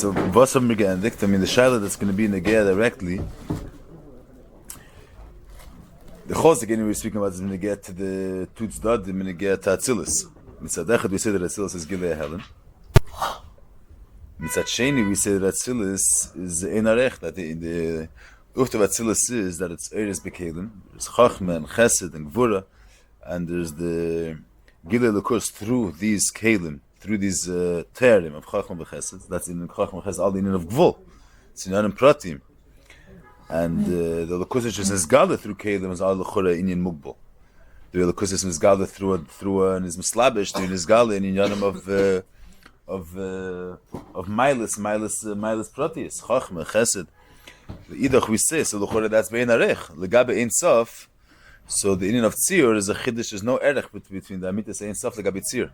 So, was haben wir geendigt? I mean, the shaila that's going to be negea directly. The chos again we're speaking about is negea to the tutzdad, the negea to Atzilus. Mitzad echad we say that Atzilus is Gilei Helen. Mitzad sheni we say that Atzilus is Einarech. That the ucht of Atzilus is that it's Eres Bekelim. There's Chachma and Chesed and Gvura, and there's the Gilei Lekos through these Kelim. Through these terim of Chachma v'Chesed, that's in Chachma v'Chesed, all the inyan of Gvul. It's in Yanim Pratim. And the Lakusish is Gala through Kelim is all Lechura inyan Mugbal. The Lakusish is Gala through an is Mislabish, the is Gala in Yanim of Milas Pratius, Chachma, Chesed. The Idach we say, so Lechura that's Bein Arech, Legabe Ein Sof. So the inyan of Tzir is a Chiddush, there's no Erech between the Amitas Ein Sof, Legabe Tzir.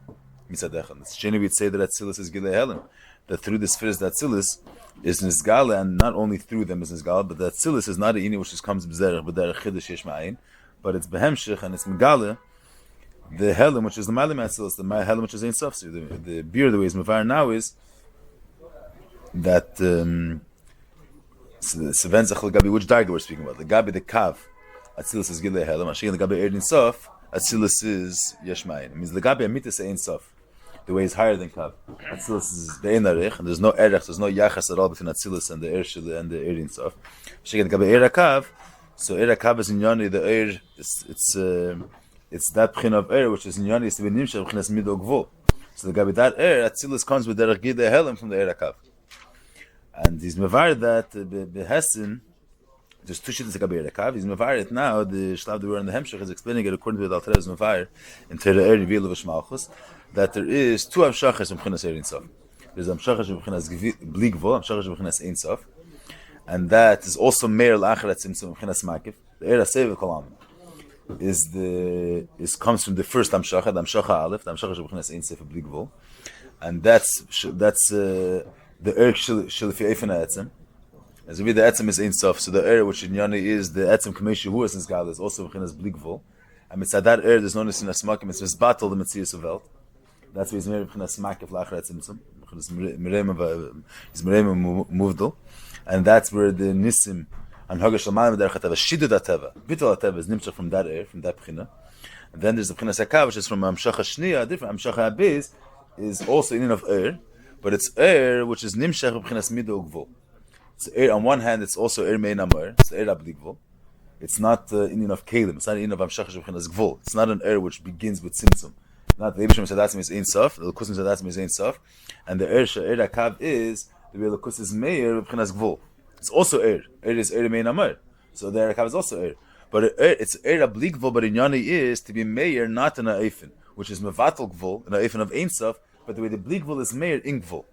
Sheni we'd say that Atzilus is Gilei Helen, that through this first Atzilus is Nizgala, and not only through them is Nizgala, but the Atzilus is not a ini which just comes b'zerach, but there Chodesh yesh ma'ayin, but it's Hemshech and it's Megala, the Helen which is the Malim Atzilus, the Helen which is Ein Sof. So the beer the way is Mevar now is that Sevenzach Legabi, which Darga we're speaking about, Legabi the Kav, Atzilus is Gilei Helen, Mashiach Legabi Ein Sof, Atzilus is yesh ma'ayin. It means Legabi Amitas Ein Sof. The way is higher than Kav. Atzilus is Be'en Arech, and there's no Erech, there's no Yachas at all between Atzilus and the Ershil and the Erin Sof. Shekin Gabe Eir Kav, so Eir Kav is in Yoni, the Eir, it's that Pchin of Eir, which is in Yoni, is to be Nimshah, Pchinas Mido Gvul. So the Gabe that Eir, Atzilus comes with Derech Gidei Helen from the Eir Kav. And he's Mevar that, Behesin, there's two shittas Gabe Eir Kav, he's Mevar it now, the Shlav the word in the Hemshech is explaining it according to the Alter Rebbe's Mevar, in Teira Eir, Violech Malchus, that there is two Hemshechas from B'chinas Ein Sof. There's Hemshechas from B'chinas Bli Gvul, Hemshechas from B'chinas Ein Sof, and that is also Meir L'Achar Tzimtzum B'chinas Makif. The Eir HaSeva Kolam comes from the first Hemshecha, the Hemshecha Aleph, the Hemshechas from B'chinas Ein Sof Bli Gvul, and that's the Eir Shelifi Eifen HaEtzem. As we the Etzem is Ein Sof, so the Eir which in Yoni is the Etzem Kamei Shehu is Nizgal is also B'chinas Bli Gvul, and mitzad that Eir there's no Nisin Asmakim, it's Rizbatel the Metzias of Welt. That's why he's Meir B'chinas Makif L'Achar Tzimtzum, B'chinas Mirema Muvdal, and that's where the Nisim and Hachodesh L'Malim Derech HaTeva, Shidud HaTeva, Bittul HaTeva is Nimshach from that Eir, from that B'china, and then there's the B'chinas HaKav, which is from Hemshech HaShniya, different Hemshech HaBiz, is also in of Eir, but it's Eir which is Nimshach B'chinas Mido Gvul. It's Eir, on one hand, it's also Eir Mein Amor, it's Eir Abli Gvul. It's not in of Kelim, it's not in of Hemshech B'chinas Gvul. It's not an Eir which begins with Tzimtzum. Not the Eibishim Sadatzim is Ein Sof, the Lukusim Sadatzim is Ein Sof, and the Eir HaKav is the way Lukus is Meir B'chinas Gvul. It's also Eir. Eir is Eir Mein Amor. So the Eir HaKav is also Eir. But it's Eir Abli Gvul, but in Yoni is to be Meir, not in a Eifen, which is Mevatel Gvul, in a Eifen of Ein Sof, but the way the Bli Gvul is Meir in Gvul.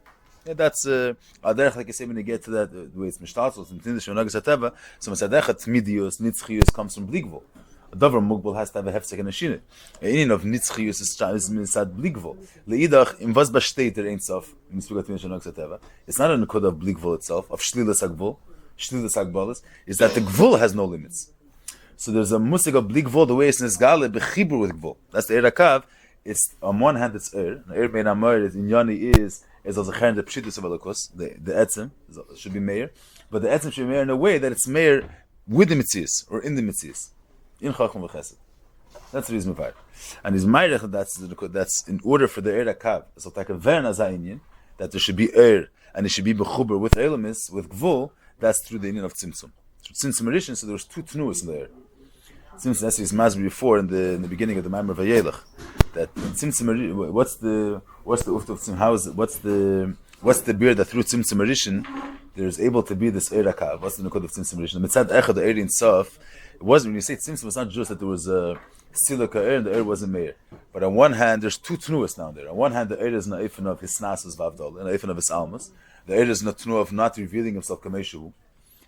Yeah, that's Aderech, like I say, when you get to that, the way it's Mishtatzos, and Tindish, and Nagas HaTeva, so Masadechat, Tmidius, Nitzchius comes from Bli Gvul. A Dover Mugbal has to have a Hefsek and a Shinit. In of Nitzchius is Mitzad Bli Gvul. Leidach, in was Bashteit there Ein Sof, in Mitzvah Tindish, and Nagas HaTeva, it's not a Nekoda of Bli Gvul itself, of Shlilas HaGvul, Shlilas HaGvalis, is that the Gvul has no limits. So there's a Musig of Bli Gvul, the way it's Nizgale, Bechibur with Gvul. That's the Eir HaKav. It's, on one hand, it's Eir. The Eir Mein Amor is, in Yoni is a Zechar, the Pshitus of Alakus, the Etzem, should be Meir. But the Etzem should be Meir in a way that it's Meir with the Metzias, or in the Metzias. In Chachma v'Chesed. That's the reason why. And his Meirech, that's in order for the Eir HaKav, so like a Vern Azayinyan, that there should be Eir, and it should be Bechuber with Elamis, with Gvul, that's through the Inyan of Tzimtzum. Tzimtzum Rishon, so there was two Tnuas in the Eir. Tzimtzum, that's his Masber before, in the beginning of the Maimer Vayelech. That Tzimtzum, what's the Uft of Tzimtzum, how is it, what's the beer that through Tzimtzum Rishon, there's able to be this Eir HaKav? What's the Nukod of Tzimtzum Rishon? The Mitzad Echad, the Eir in Sof, it wasn't, when you say Tzimtzum, it's not just that there was a Silika Eir and the Eir wasn't Meir. But on one hand, there's two Tnuas down there. On one hand, the Eir is Na'ifin of his Snasas Vavdol, and Na'ifin of his Almas. The Eir is Natnu of not revealing himself Kameshu.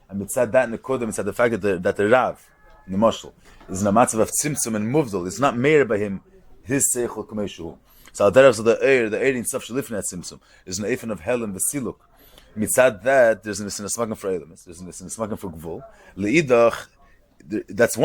And Mitzad that Nekodim, Mitzad the fact that the Rav, in the Moshel, is in a matzav of Tzimtzum and Muvdol. It's not Meir by him, his Seichel Kameshu. So the Eir in Sof Shalifin at Tzimtzum, is an Eifin of Helen Vesiluk. Mitzad that, there's an Esmakim for Elamis, there's an Esmakim for Gvul. Leidach, that's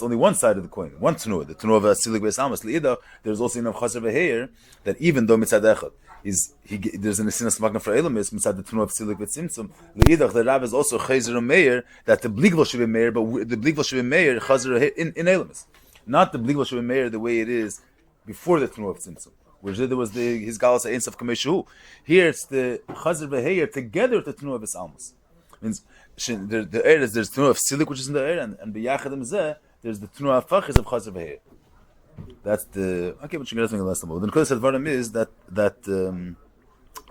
only one side of the coin, one Tnuah, the Tnuah of Silik Beis Almas. Leidach, there's also enough Chaser V'Heir, that even though Mitzad Echad, there's an Esinas Magna for Elamis, Mitzad the Tnu of Silik with Tzimtzum. Leidach, the Rav is also Chazer and Meir, that the Bligval should be Meir, but the Bligval should be Meir, Chazer in Elamis. Not the Bligval should be Meir the way it is before the Tnu of Tzimtzum. Where there was his Galas Eins of Kameshu. Here it's the Chazer V'Heir together with the Tnu of his Almas. Means the air is there's Tnu of Silik which is in the air, and B'Yachadim Zeh, there's the Tnu of Fachis of Chazer V'Heir. That's the okay. But you get the last one. The Kodesh Advarim is that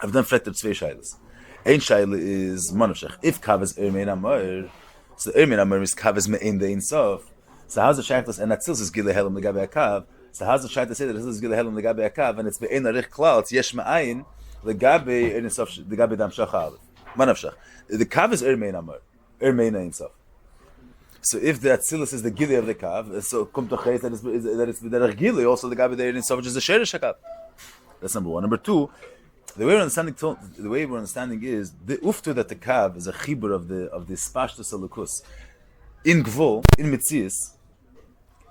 I've done fracted Tzvei Shailas. Ein Shaila is Hemshech. If Kav is Mein Amar, so Mein Amar is Kav is Mein the Insof. So how's the Shailas and Atzilus is Gile Helam Legabe Akav? So how's the Shailas say that this is Gile Helam Legabe Akav and it's Be'ein Arich Klal? It's Yesh Ma'ayin Legabe Ein Insof Legabe Dam Shach Aleph. Hemshech. The Kav is Mein Amar. Mein Insof. So if the Atzilus is the Gili of the Kav, so come to Chayes that it's the Gili, also the Gabi there in Sof, which is the Sherish HaKav. That's number one. Number two, the way we're understanding is the Uftu that the Kav is a Chibur of the Spashtus Alukus. In Gvul, in Metzias,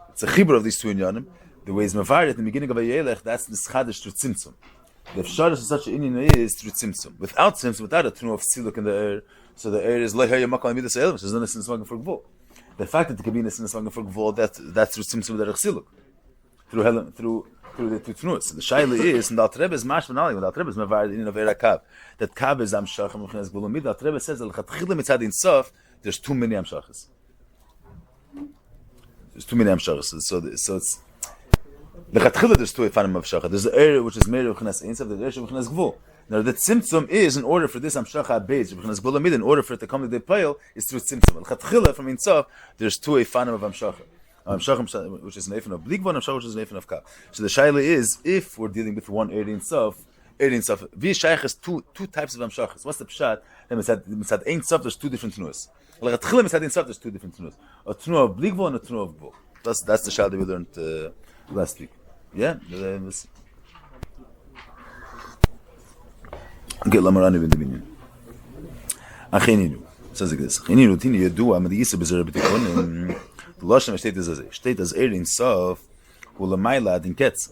it's a Chibur of these two inyanim. The way is Mavar at the beginning of ויולך, that's the Chachodesh through Tzimtzum. The Fsharish of such an inyan is through Tzimtzum. Without Tzimtzum, without a Tnu of Siluk in the air, so the air is Lehaya Makal Midas Elam, so there's no Nissan Smagan for Gvul. The fact that the Kabinah is in the for Gvul, that's through Tzimtzum Derech Siluk, through the Tnus. The Shaila is, and the Alter Rebbe is mashmanali, the Alter Rebbe is mevar in of Kav, that Kav is Hemshech and Mechinas Gvul Umid. The Alter Rebbe says that L'chatchila Mitzad Insof, there's too many Hemshechas. There's too many Hemshechas. So it's L'chatchila there's two Ifanim Hemshechas. There's the area which is Meir Mechinas Insof, the area Mechinas Gvul. Now the Tzimtzum is, in order for this Hemshech HaBeis, Mechinas Gvul Umid, in order for it to come to the Pale, is through Tzimtzum. L'chatchila from Insof, there's two Ifanim of Hemshech. Hemshech, which is an Eifan of Bligvan, Hemshech, which is an Eifan of Kav. So the Shaila is, if we're dealing with one area Insof, V'Shayach is two types of Hemshechas. What's the Pshat? Mitzad Ein Sof, there's two different Tnus. L'chatchila Mitzad Ein Sof, there's two different Tnus. A Tnu of Bligvan and a Tnu of Gvul. That's the Shaila that we learned last week. Yeah? Okay, Lamarani bin Dominion. Acheninu. Says like this. Acheninu tini yedua med yisa bezer betikon. The Lashon steht as in Sof ulamayla adin ketz.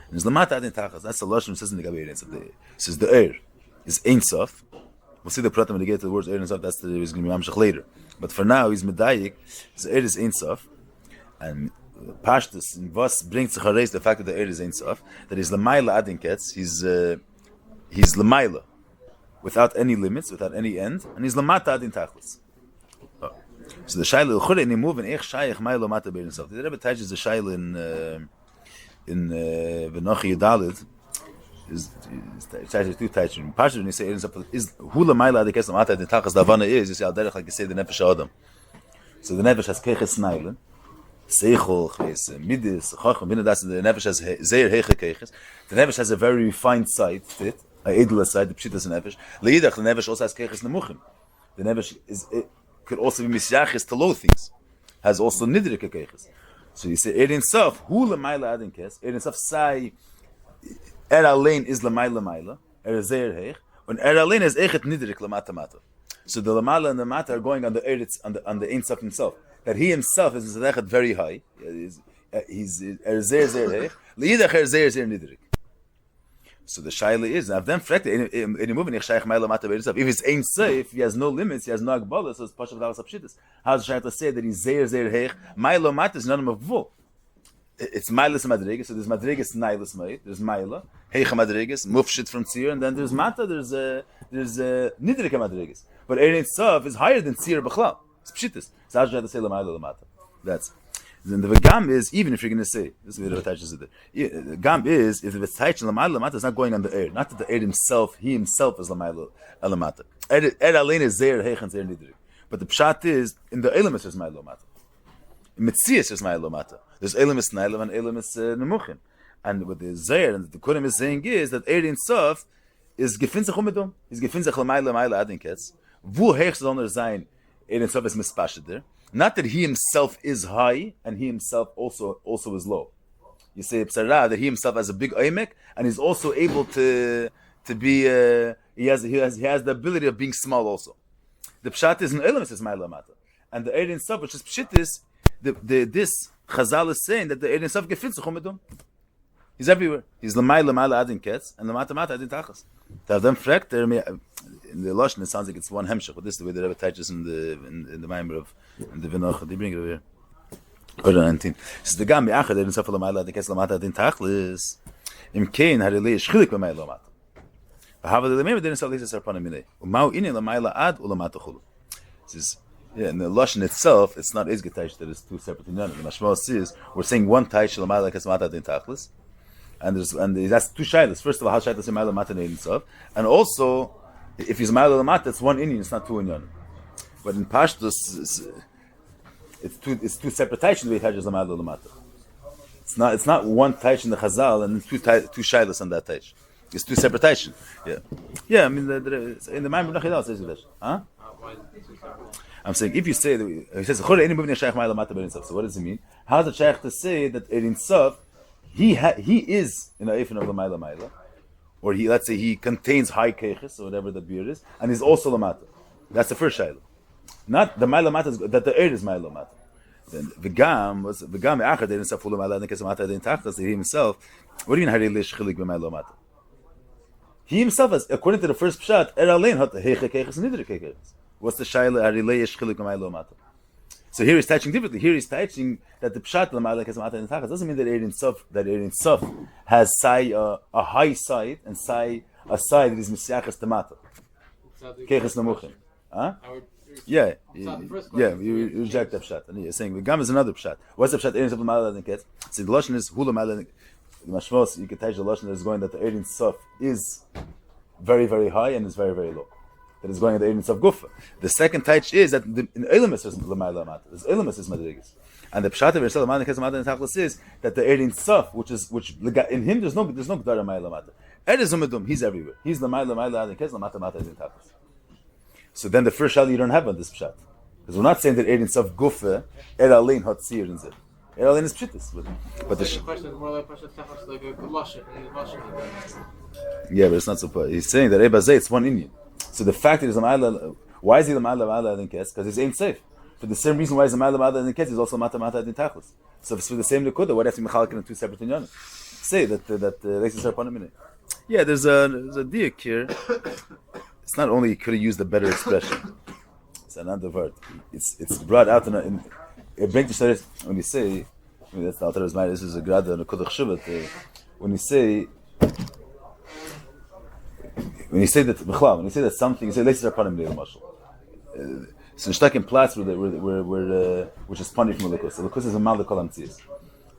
And it's lamata adin tachas. That's the Lashon says in the Gabi Eretz. It says the is Ein Sof. We'll see the pratam when they get to the words Ein Sof. That's the is going to be Hemshech later. But for now, he's medayik. So is Ein Sof, and Pashtus and Vos brings to the fact that the is Ein Sof. That is lamayla adin ketz. He's Lamaila, without any limits, without any end, and he's Lamata adin tachlis. So the Shaila L'chore in move in Ech Shayach May Lamata Bein Sof. The Rebbe teaches the Shaila in V'nochi Yudalid is teaches two teachers. Partially when you say is Hu Lamaila adin ketz Lamata adin tachlis. The Havana is you say al derech like you say the Nefesh Adam. So the Nefesh has Keches Nailen. Seichel, Midis, Chacham, that's the Nefesh has Zeir Heiche Keches. The Nefesh has a very refined side fit. A edler side, the pshitas nefesh. Leidach, the nefesh also has keches nemuchim. The nefesh could also be misyachis to low things. Has also nidrik keches. So you say Erin Sof, hu lemayla adin kes. Erin Sof sai alein is lemayla, zeir heich, and alein is echet nidrik lamata mata. So the lamala and the mata are going on the eretz on the Ein Sof himself. That he himself is echet very high. He's zeir heich. Leidach zeir nidrik. So the shaila is, I've then frekted in moving if it's ain't safe, he has no limits, he has no agbola, so it's pashav dalas apshitas. How does the shaila say that he's zeir heich? Mailo mat is none of gvul. It's mailas madrigas, so there's madrigas nailas mait, there's maila, heich madrigas, mufshit from tzir, and then there's mata, there's nidrika madrigas. But Erin Sof is higher than tzir b'chlal. It's pshitas. So how does the shaila say lamaila lamata? That's. Then the gam is, even if you're going to say, this is what it attaches to the gam is, if it's taich lamayla lamata, it's not going on the air. Not that the air himself, he himself is lamayla lamata. Er alein is zeir heich and zeir nidrik. But the pshat is, in the elemis there's mayla lamata. In Metzias there's mayla lamata. There's elemis nailam and elemis nemuchim. And what the zeir and the kurim is saying is that er in sof is gefinzach umedum. He's gefinzach lamayla adin ketz. Vu heich zonder sein, er in sof is mispashed there. Not that he himself is high and he himself also is low. You say Psara that he himself has a big oimek and he's also able to be he has the ability of being small also. The pshat is an element is my lamata, and the Erin Sof, which is pshit is this Chazal is saying that the Erin Sof gefitz chumedum. He's everywhere. He's Lamai Adin Ketz and Lamata Mata Adin Tachas. To have them frekt, in the Lashon, it sounds like it's one Hemshech, but this is the way the Rebbe teaches in the Maimer of the Vinoch. They bring it over here. Order 19. Says the Gam Yachad Adin Safar Lamai Adin Ketz Lamata Adin Tachlis. Im Kain Harilei Shchilik Lamai Lamata. Bahava the Lemei didn't say this Sarpana Minei. Umau Ini Lamai Ad Ulamata Chulu. Says. Yeah, in the Lashon itself, it's not Izge Taish that is two separate in Yonim. The Mashmal says, we're saying one Taish Lamai Ketz Lamata Adin Tachlis. And that's two shaylas. First of all, how shaylas is ma'ala mata ne'insav, and also if he's ma'ala mata, it's one inyan, it's not two inyan. But in Pashtus, it's two separate taish in the way taish is ma'ala mata. It's not one taish in the Chazal and two shaylas on that taish. It's two separate taish. Yeah. I mean, in the Ma'amar Nachidal says this. Huh? I'm saying if you say that he says so, what does it mean? How does it shaykh to say that Erin Saf? He is in the Eifin of the Maila, or let's say he contains high keches or whatever the beer is, and he's also Lamata. That's the first shayla. Not the Maila Mata, that the Eir is Maila Mata. Then the Gam Echad Erin Saful Maila and Kesef Mata Erin Tachtas. He himself. What do you mean Harilish Chilik b'Maila Mata? He himself, according to the first pshat, Eralein hat Heiche Keches Nidre Keches. What's the shayla Harilish Chilik b'Maila Mata? So here he's teaching differently. Here he's teaching that the pshat l'ma'ala kesef mata nitachas doesn't mean that Erin Sof has a high side and a side that is misyachas tamata. Keches namuchim. Huh? Yeah. You reject that pshat. And you're saying the gam is another pshat. What's the pshat Erin Sof l'ma'ala niketz? So the lashon is hu l'ma'ala. The mashmos you can teach the lashon that is going that the Erin Sof is very very high and is very very low. That is going at the Erin Sof Gufa. The second taich is that in Elamis is Lamai Lamata. Elamis is Madrigas. And the Pshat of Yisrael Lamai Kesef Mata Nitachlis is that the Erin Sof, which in him there's no Gdara Lamai Lamata. Eres Umedum, he's everywhere. He's Lamai Lamata Kesef Mata Mata Nitachlis. So then the first shal you don't have on this Pshat. Because we're not saying that Erin Sof Gufa Eralein Hot Seir in Zir. Eralein is Pshitis. But the question is more like Pshat like a Lasha. Yeah, but it's not so. He's saying that Ebazay, it's one Indian. So the fact that he's a ma'ala, why is he the ma'ala adin kes? Because he's ain't safe. For the same reason why he's a ma'ala adin kes, he's also mata adin tachlis. So if it's for the same nekuda, why do you have to be mechalek in two separate inyanim? Say that leis are upon a minute. Yeah, there's a diak here. It's not only could have used a better expression. It's another word. It's brought out in it brings to when you say, that's the Alter Rebbe's. This is a grad and a kudach shivat. When you say that something, you say leis are panim leil mashal. So in shtakim plats which is punished from Lukus. So Lukus is a mal the kolam tzis.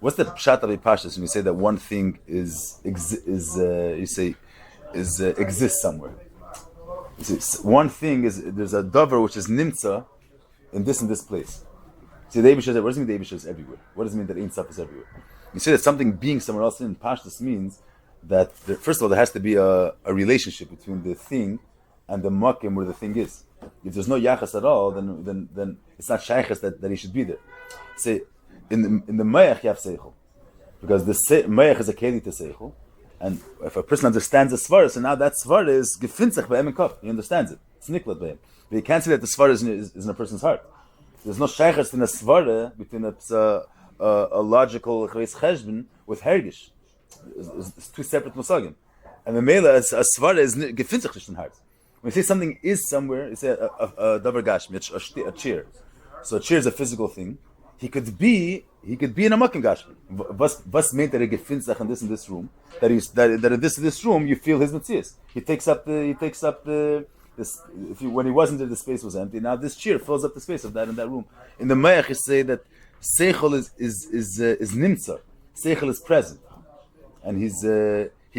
What's the pshat of pashas when you say that one thing exists somewhere? One thing is there's a davar which is nimtza in this place. See, the Eibush, what does it mean the Eibush is everywhere? What does it mean that Ein Sof is everywhere? You say that something being somewhere else in pashas means that first of all there has to be a relationship between the thing and the makim where the thing is. If there's no yachas at all, then it's not shaychas that he should be there. Say in the mayach you have seichel, because the mayach is a keli to seichel, and if a person understands the svara, so now that svara is gefinzach by em kaf. He understands it. It's niklat by him, but you can't say that the svara is in a person's heart. There's no shaychas in a svara between a logical cheshvan with hergish. It's two separate musagim, and the mela a svara is gefinzach in heart. When you say something is somewhere, you say a davar gashmi, a chair. So a chair is a physical thing. He could be in a makim gashmi. Was meant that he gefinzach in this room. That in this room you feel his mitzias. He takes up this. When he wasn't there, the space was empty. Now this chair fills up the space of that in that room. In the mayach, you say that seichel is nimtza. Seichel is present, and he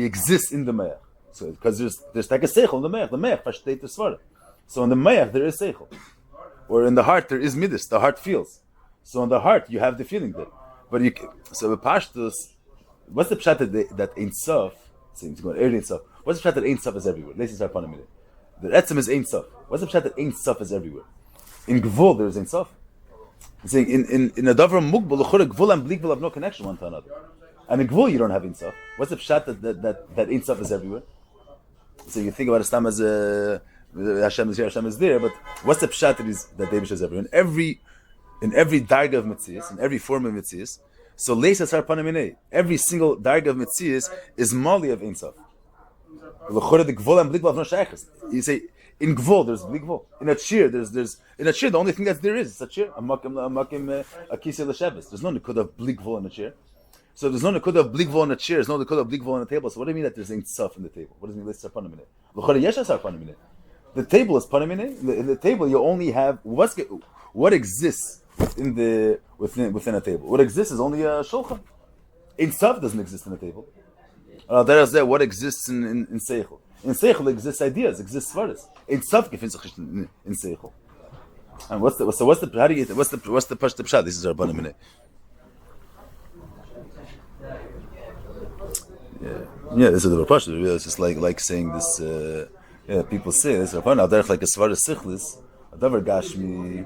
exists in the mayach. So because there's like a seichel in the mayach pashteit the svara. So in the mayach there is seichel, or in the heart there is midas. The heart feels. So in the heart you have the feeling there. But so the pashtus, what's the pshat that Ein Sof? Seems going Ein Sof. What's the pshat that Ein Sof is everywhere? Let's start upon a minute. The etzem is Ein Sof. What's the pshat that Ein Sof is everywhere? In Gvul there is Ein Sof. I'm saying in a davar mugbal l'chora Gvul and bli Gvul have no connection one to another. And in Gvul you don't have Ein Sof. What's the pshat that Ein Sof is everywhere? So you think about Islam as Hashem is here, Hashem is there, but what's the pshat that David is everywhere? In every darga of Metzias, in every form of Metzias, So leisa sar panamine. Every single darga of Metzias is mali of Ein Sof. L'chora the gvul and blik gvul no shaykhs. You say in gvul there's blik gvul. In a cheer there's in a cheer the only thing that there is a cheer. A makim a kisei l'sheves. There's no nikud of blik gvul in a chair. So there's no nikud of blik gvul in a chair. There's no nikud of blik gvul on a table. So what do you mean that there's Ein Sof in the table? What does it mean leisa sar panamine? L'chora yesha sar panamine. The table is panamine. In the table you only have what exists within a table. What exists is only a shulchan. Ein Sof doesn't exist in a table. There is what exists in Seichel. In Seichel exists ideas, exists svaras. Ein Sof gefindt sich in Seichel. And what's the pshat? This is our banamine. Yeah, this is the pshat. It's just like saying this. People say this. Like a svaras sichlis, a davar gashmi.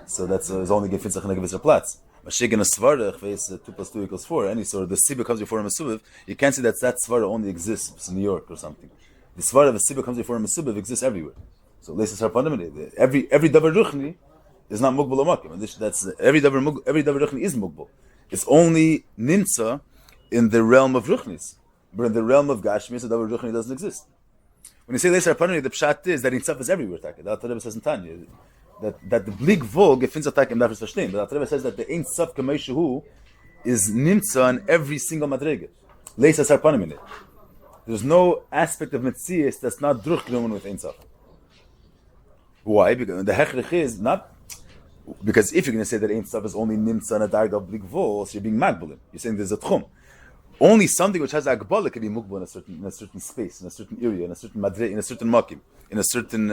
So that's only gefindt sich in a gewisser Platz. Mashig in a svara, face 2 + 2 = 4. Any sort of the sibah comes before a mesubav. You can't say that svara only exists in New York or something. The svara of a sibah comes before a mesubav exists everywhere. So leisa sar panamine. Every davar ruchni is not mugbal amakim. That's every davar ruchni is mugbal. It's only nimtza in the realm of ruchnis, but in the realm of gashmis, the davar ruchni doesn't exist. When you say leisa sar panamine, the pshat is that in stuff is everywhere. That Rebbe says in Tanya. That the blik vul gefindt sich im dafür verstehen. But the Rebbe says that the Ein Sof Kameshu is nimtza on every single madrege. Leisa sar panamine. There's no aspect of Metzias that's not durchgenommen with Ein Sof. Why? Because the hechrich is not because if you're going to say that Ein Sof is only nimtza on a darga of blik vul, so you're being magbulim. You're saying there's a tchum. Only something which has agbala can be mugbal in a certain space, in a certain area, in a certain madre, in a certain makim, in a certain.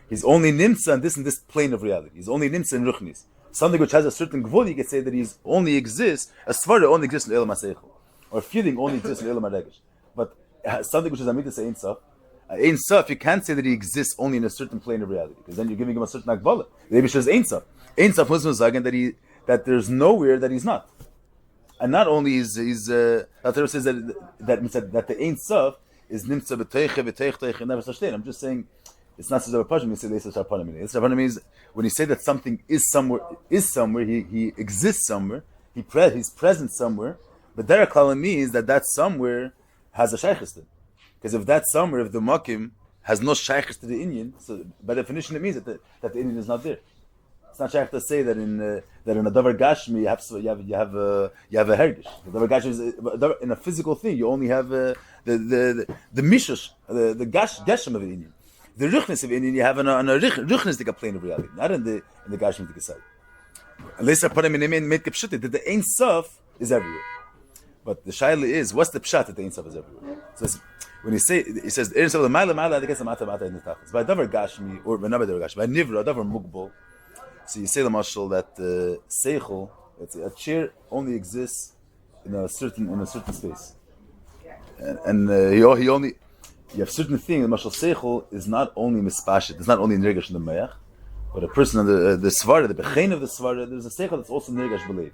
He's only nimtza in this plane of reality. He's only nimtza in ruchnis. Something which has a certain gvul, you can say that he's only exists. A svara only exists in elam haseichel, or feeling only exists in elam haregesh. But something which is amidas Ein Sof, you can't say that he exists only in a certain plane of reality, because then you're giving him a certain agbala. Maybe says Ein Sof. Ein Sof Muslims again that there's nowhere that he's not. And not only is the Torah says that the Ein Sof is nimtza b'teiche never such thing. I'm just saying it's not such a pashim. You say leisa sar panamine. Leisa sar panamine means when you say that something is somewhere, he exists somewhere, he's present somewhere. But derech kala means that somewhere has a shaykhis. Because if that somewhere, if the makim has no shaykhis to the Indian, so by definition it means that the Indian is not there. It's not shaykh to say that in a davar gashmi you have a hergish. The davar gashmi is in a physical thing. You only have the mishush, the gashem of an Indian. The ruchnis of Indian you have on a ruchnistic plane of reality, not in the gashmitic side. Unless I put him in made kepshuti that the Ein Sof is everywhere. But the shaila is what's the pshat that the Ein Sof is everywhere? So when he says Ein Sof the ma'ala I guess the mata in the tachlis. By davar gashmi or by davar gashmi by nivra davar mugbal. So you say the mashal that seichel, a chair only exists in a certain space, and he only you have certain things. The mashal seichel is not only mispashit, it's not only nirgash in the mayach, but a person on the svara, the bechein of the svara, there's a seichel that's also nirgash belief.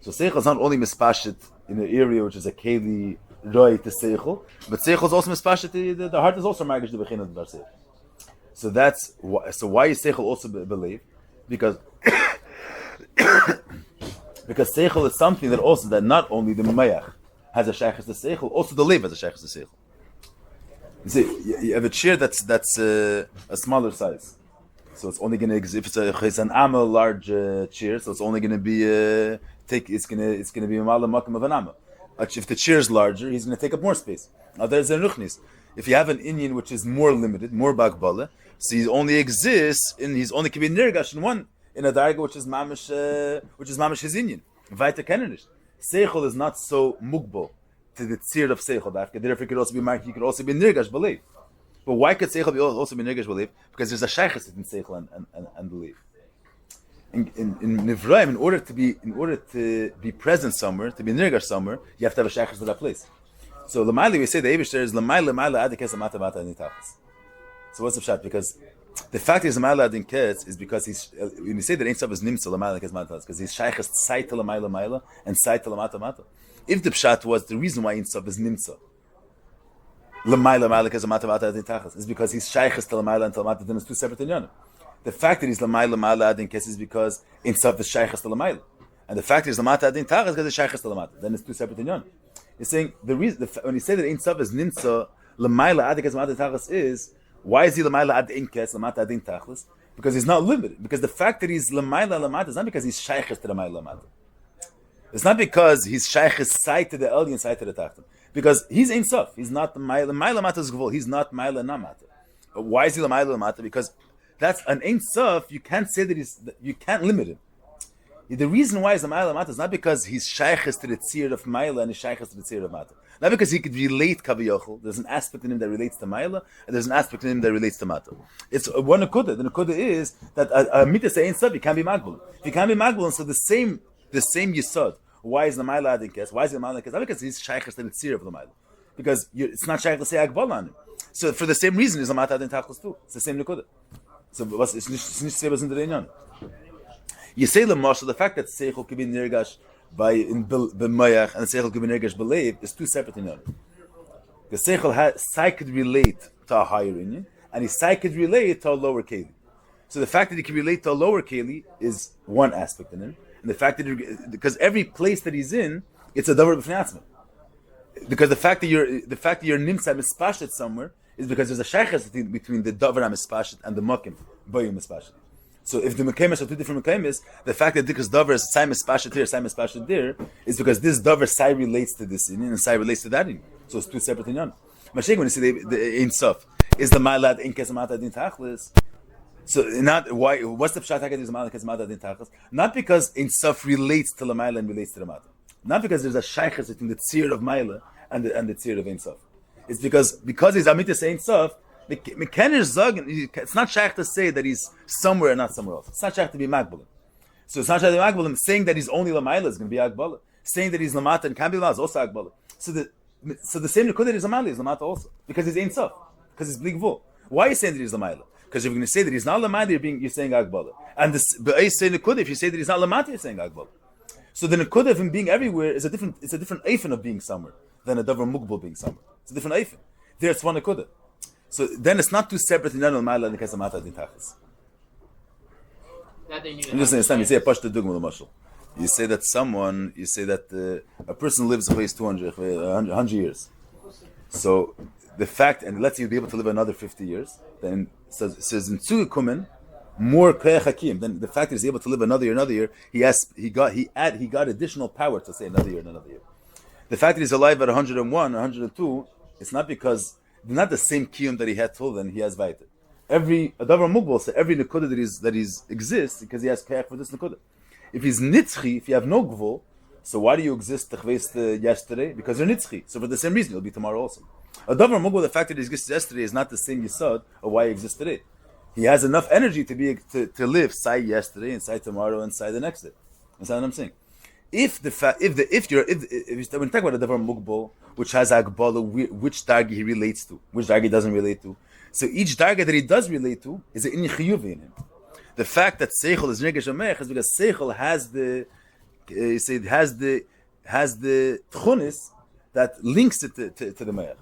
So seichel is not only mispashit in an area which is a keli roi to seichel, but seichel is also mispashit. The heart is also margash the bechein of the bar seichel. So that's why. So why is seichel also believe? Because seichel is something that not only the mayach has a shaykhis to seichel, also the lev has a shaykhis to seichel. You see, you have a chair that's a smaller size, so it's only going to exist. If it's an amma large chair, so it's only going to be it's going to be a malam makam of an amma. If the chair is larger, he's going to take up more space. Now there's a ruchnis. If you have an Indian which is more limited, more bagbala, so he only exists he's only can be nirgash in a darga which is mamish his Indian. Vaita kenenish. Seichel is not so mugbal to the tzir of seichel. Therefore, he could also be marked. He could also be nirgash belief. But why could seichel also be nirgash belief? Because there's a shaykhis in seichel and belief. In nivraim, in order to be present somewhere, to be nirgash somewhere, you have to have a shaykhis to that place. So l'mayli we say the Eibush there is l'mayli adikes amata mata nitachas. So what's the pshat? Because the fact is l'mayli adin ketz is because he's when you say that Ein Sof is nimtza l'mayli adikes mata because he's shaykhis tzai to l'mayla and tzai to l'mata mata. If the pshat was the reason why Ein Sof is nimtza l'mayla adikes mata mata nitachas is because he's shaykhis to l'mayla and to l'mata, then it's two separate inyanim. The fact that he's l'mayla adin ketz is because Ein Sof is shaykhis to l'mayla. And the fact is lamata adin tachlis because it's shaychus to lamata. Then it's two separate inyan. He's saying the reason when he said that Ein Sof is nimtza lamayla ad kes lamata tachlis is why is he lamayla ad in kes lamata adin tachlis? Because he's not limited. Because the fact that he's lamayla lamata is not because he's shaychus to the lamayla lamata. It's not because he's shaychus side to the elyon side to the tachtim. Because he's Ein Sof. He's not the mayla lamata is gvul. He's not mayla namata. But why is he lamayla lamata? Because that's an Ein Sof. You can't say that you can't limit him. The reason why he's a Ma'ala Mata is not because he's shaykhs to the tzir of Ma'ala and he's shaykhs to the tzir of Mata. Not because he could relate Kaviyochel. There's an aspect in him that relates to Ma'ala, and there's an aspect in him that relates to Mata. It's one Nakuda. The Nakuda is that a Mitzvah Ein Sof, you can't be Magbul. If you can't be Magbul, so the same Yisod. Why is the Ma'ala Adinkes? Why is the Ma'ala Adinkes? Not because he's shaykhs to the tzir of the Ma'ala. Because it's not shaykh to say Agbal on him. So for the same reason, is the Mata Adin Tachlis too. It's the same Nakuda. So it's nicht say was in the Inyan. You say the fact that Seichel could be nirgash by in b'mayach and Seichel could be nirgash b'leiv is two separate inyan. The Seichel could relate to a higher inyan, and his Seichel could relate to a lower keli. So the fact that he can relate to a lower keli is one aspect in him, and the fact that because every place that he's in, it's a davar b'fnei. Because the fact that you're nimsa mispashet somewhere is because there's a shaykhas between the davar mispashet and the makim bayim mispashet. So if the Mekaymis are two different Mekaymis, the fact that this Dover is Sai Mispashet here, Sai Mispashet there, is because this Dover Sai relates to this Inyan and Sai relates to that Inyan. So it's two separate Inyan. Mashayk, when you say the Ein Sof, is the Ma'alad in Kesamata Din Tachlis. So not why? What's the Pshat HaKadosh is Ma'alad Kesamata Din Tachlis? Not because Ein Sof relates to the Ma'ala and relates to the Mata. Not because there's a shaykhs between the Tzir of Ma'ala and the Tzir of Ein Sof. It's because he's Amitis Ein Sof. It's not shaykh to say that he's somewhere and not somewhere else. It's not shaykh to be Magbalim. So it's not shaykh to be Magbalim. Saying that he's only Lamayla is going to be Agbala. Saying that he's Lamata and can be Lamata is also Agbala. So the same Nikud that he's Lamala is Lamata also. Because he's Ein Sof. Because he's Blig Vul. Why are you saying that he's Lamayla? Because if you're going to say that he's not Lamata, you're saying Agbala. And the say Nikud, if you say that he's not Lamata, you're saying Agbala. So the Nikud of him being everywhere is a different Eifin of being somewhere than a Davar Mugbal being somewhere. It's a different Eifin. There it's one Nikud. So then it's not two separate in Yanal Ma'ala and Kesamata Din Tachlis. I'm just saying, you say a Pashta Dugma Mashal. You say that a person lives at least 100 years. So the fact, and let's say you'll be able to live another 50 years, then says in Tzu Kumen, more Kayach Hakim. Then the fact that he's able to live another year, he got additional power to say another year. The fact that he's alive at 101, 102, it's not because not the same kiyum that he had till then, he has vayta. Every Adavar Mugbal, so every nekuda that exists because he has kayach for this nekuda. If he's nitzchi, if you have no gvul, so why do you exist yesterday? Because you're nitzchi. So for the same reason, you'll be tomorrow also. Adavar Mugbal, the fact that he exists yesterday is not the same yisod of why he exists today. He has enough energy to live say yesterday and say tomorrow and say the next day. That's what I'm saying. When you talk about a davar mugbal, which has agbala, which dargi he relates to, which dargi he doesn't relate to. So each darga that he does relate to is an in chiyuv in him. The fact that seichel is negesh amech is because seichel has the tchunis that links it to the meich.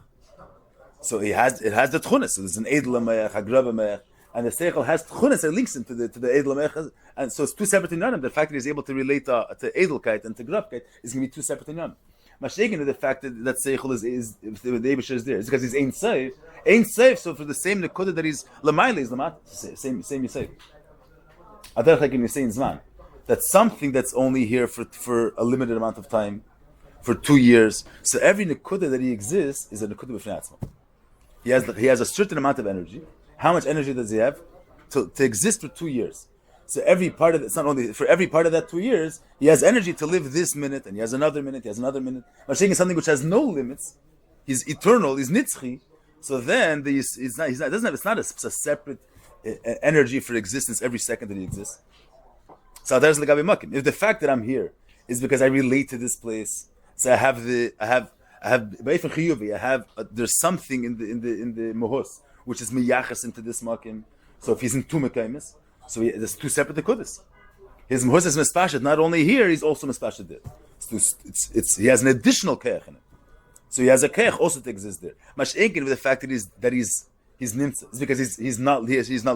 So it has the tchunis. So there's an edel meich, hagrav meich. And the seichel has tchunas that links him to the edel mech, and so it's two separate inyanim. The fact that he's able to relate to edelkeit and to gravkeit is going to be two separate inyanim. Mashegin, the fact that seichel is the Eibush is there, it's because he's ain't safe. So for the same nekuda that he's lamayla is lamat, same you say. Adarach like you say in Zman, that something that's only here for a limited amount of time, for 2 years. So every nekuda that he exists is a nekuda b'fnei atzma. He has a certain amount of energy. How much energy does he have to exist for 2 years? So every part of it, it's not only for every part of that 2 years, he has energy to live this minute, and he has another minute, Mashiach is something which has no limits. He's eternal. He's nitzchi. So then it's not a separate energy for existence every second that he exists. So there's legabe makim. If the fact that I'm here is because I relate to this place, so there's something in the mohos which is miyachas into this makim. So if he's in two mekaymis, so there's two separate nekudas. His mahus is mispashed not only here, he's also mispashed there. He has an additional keach in it. So he has a keach also to exist there. Mash'enkin with the fact that he's he's nimtza. It's because he's not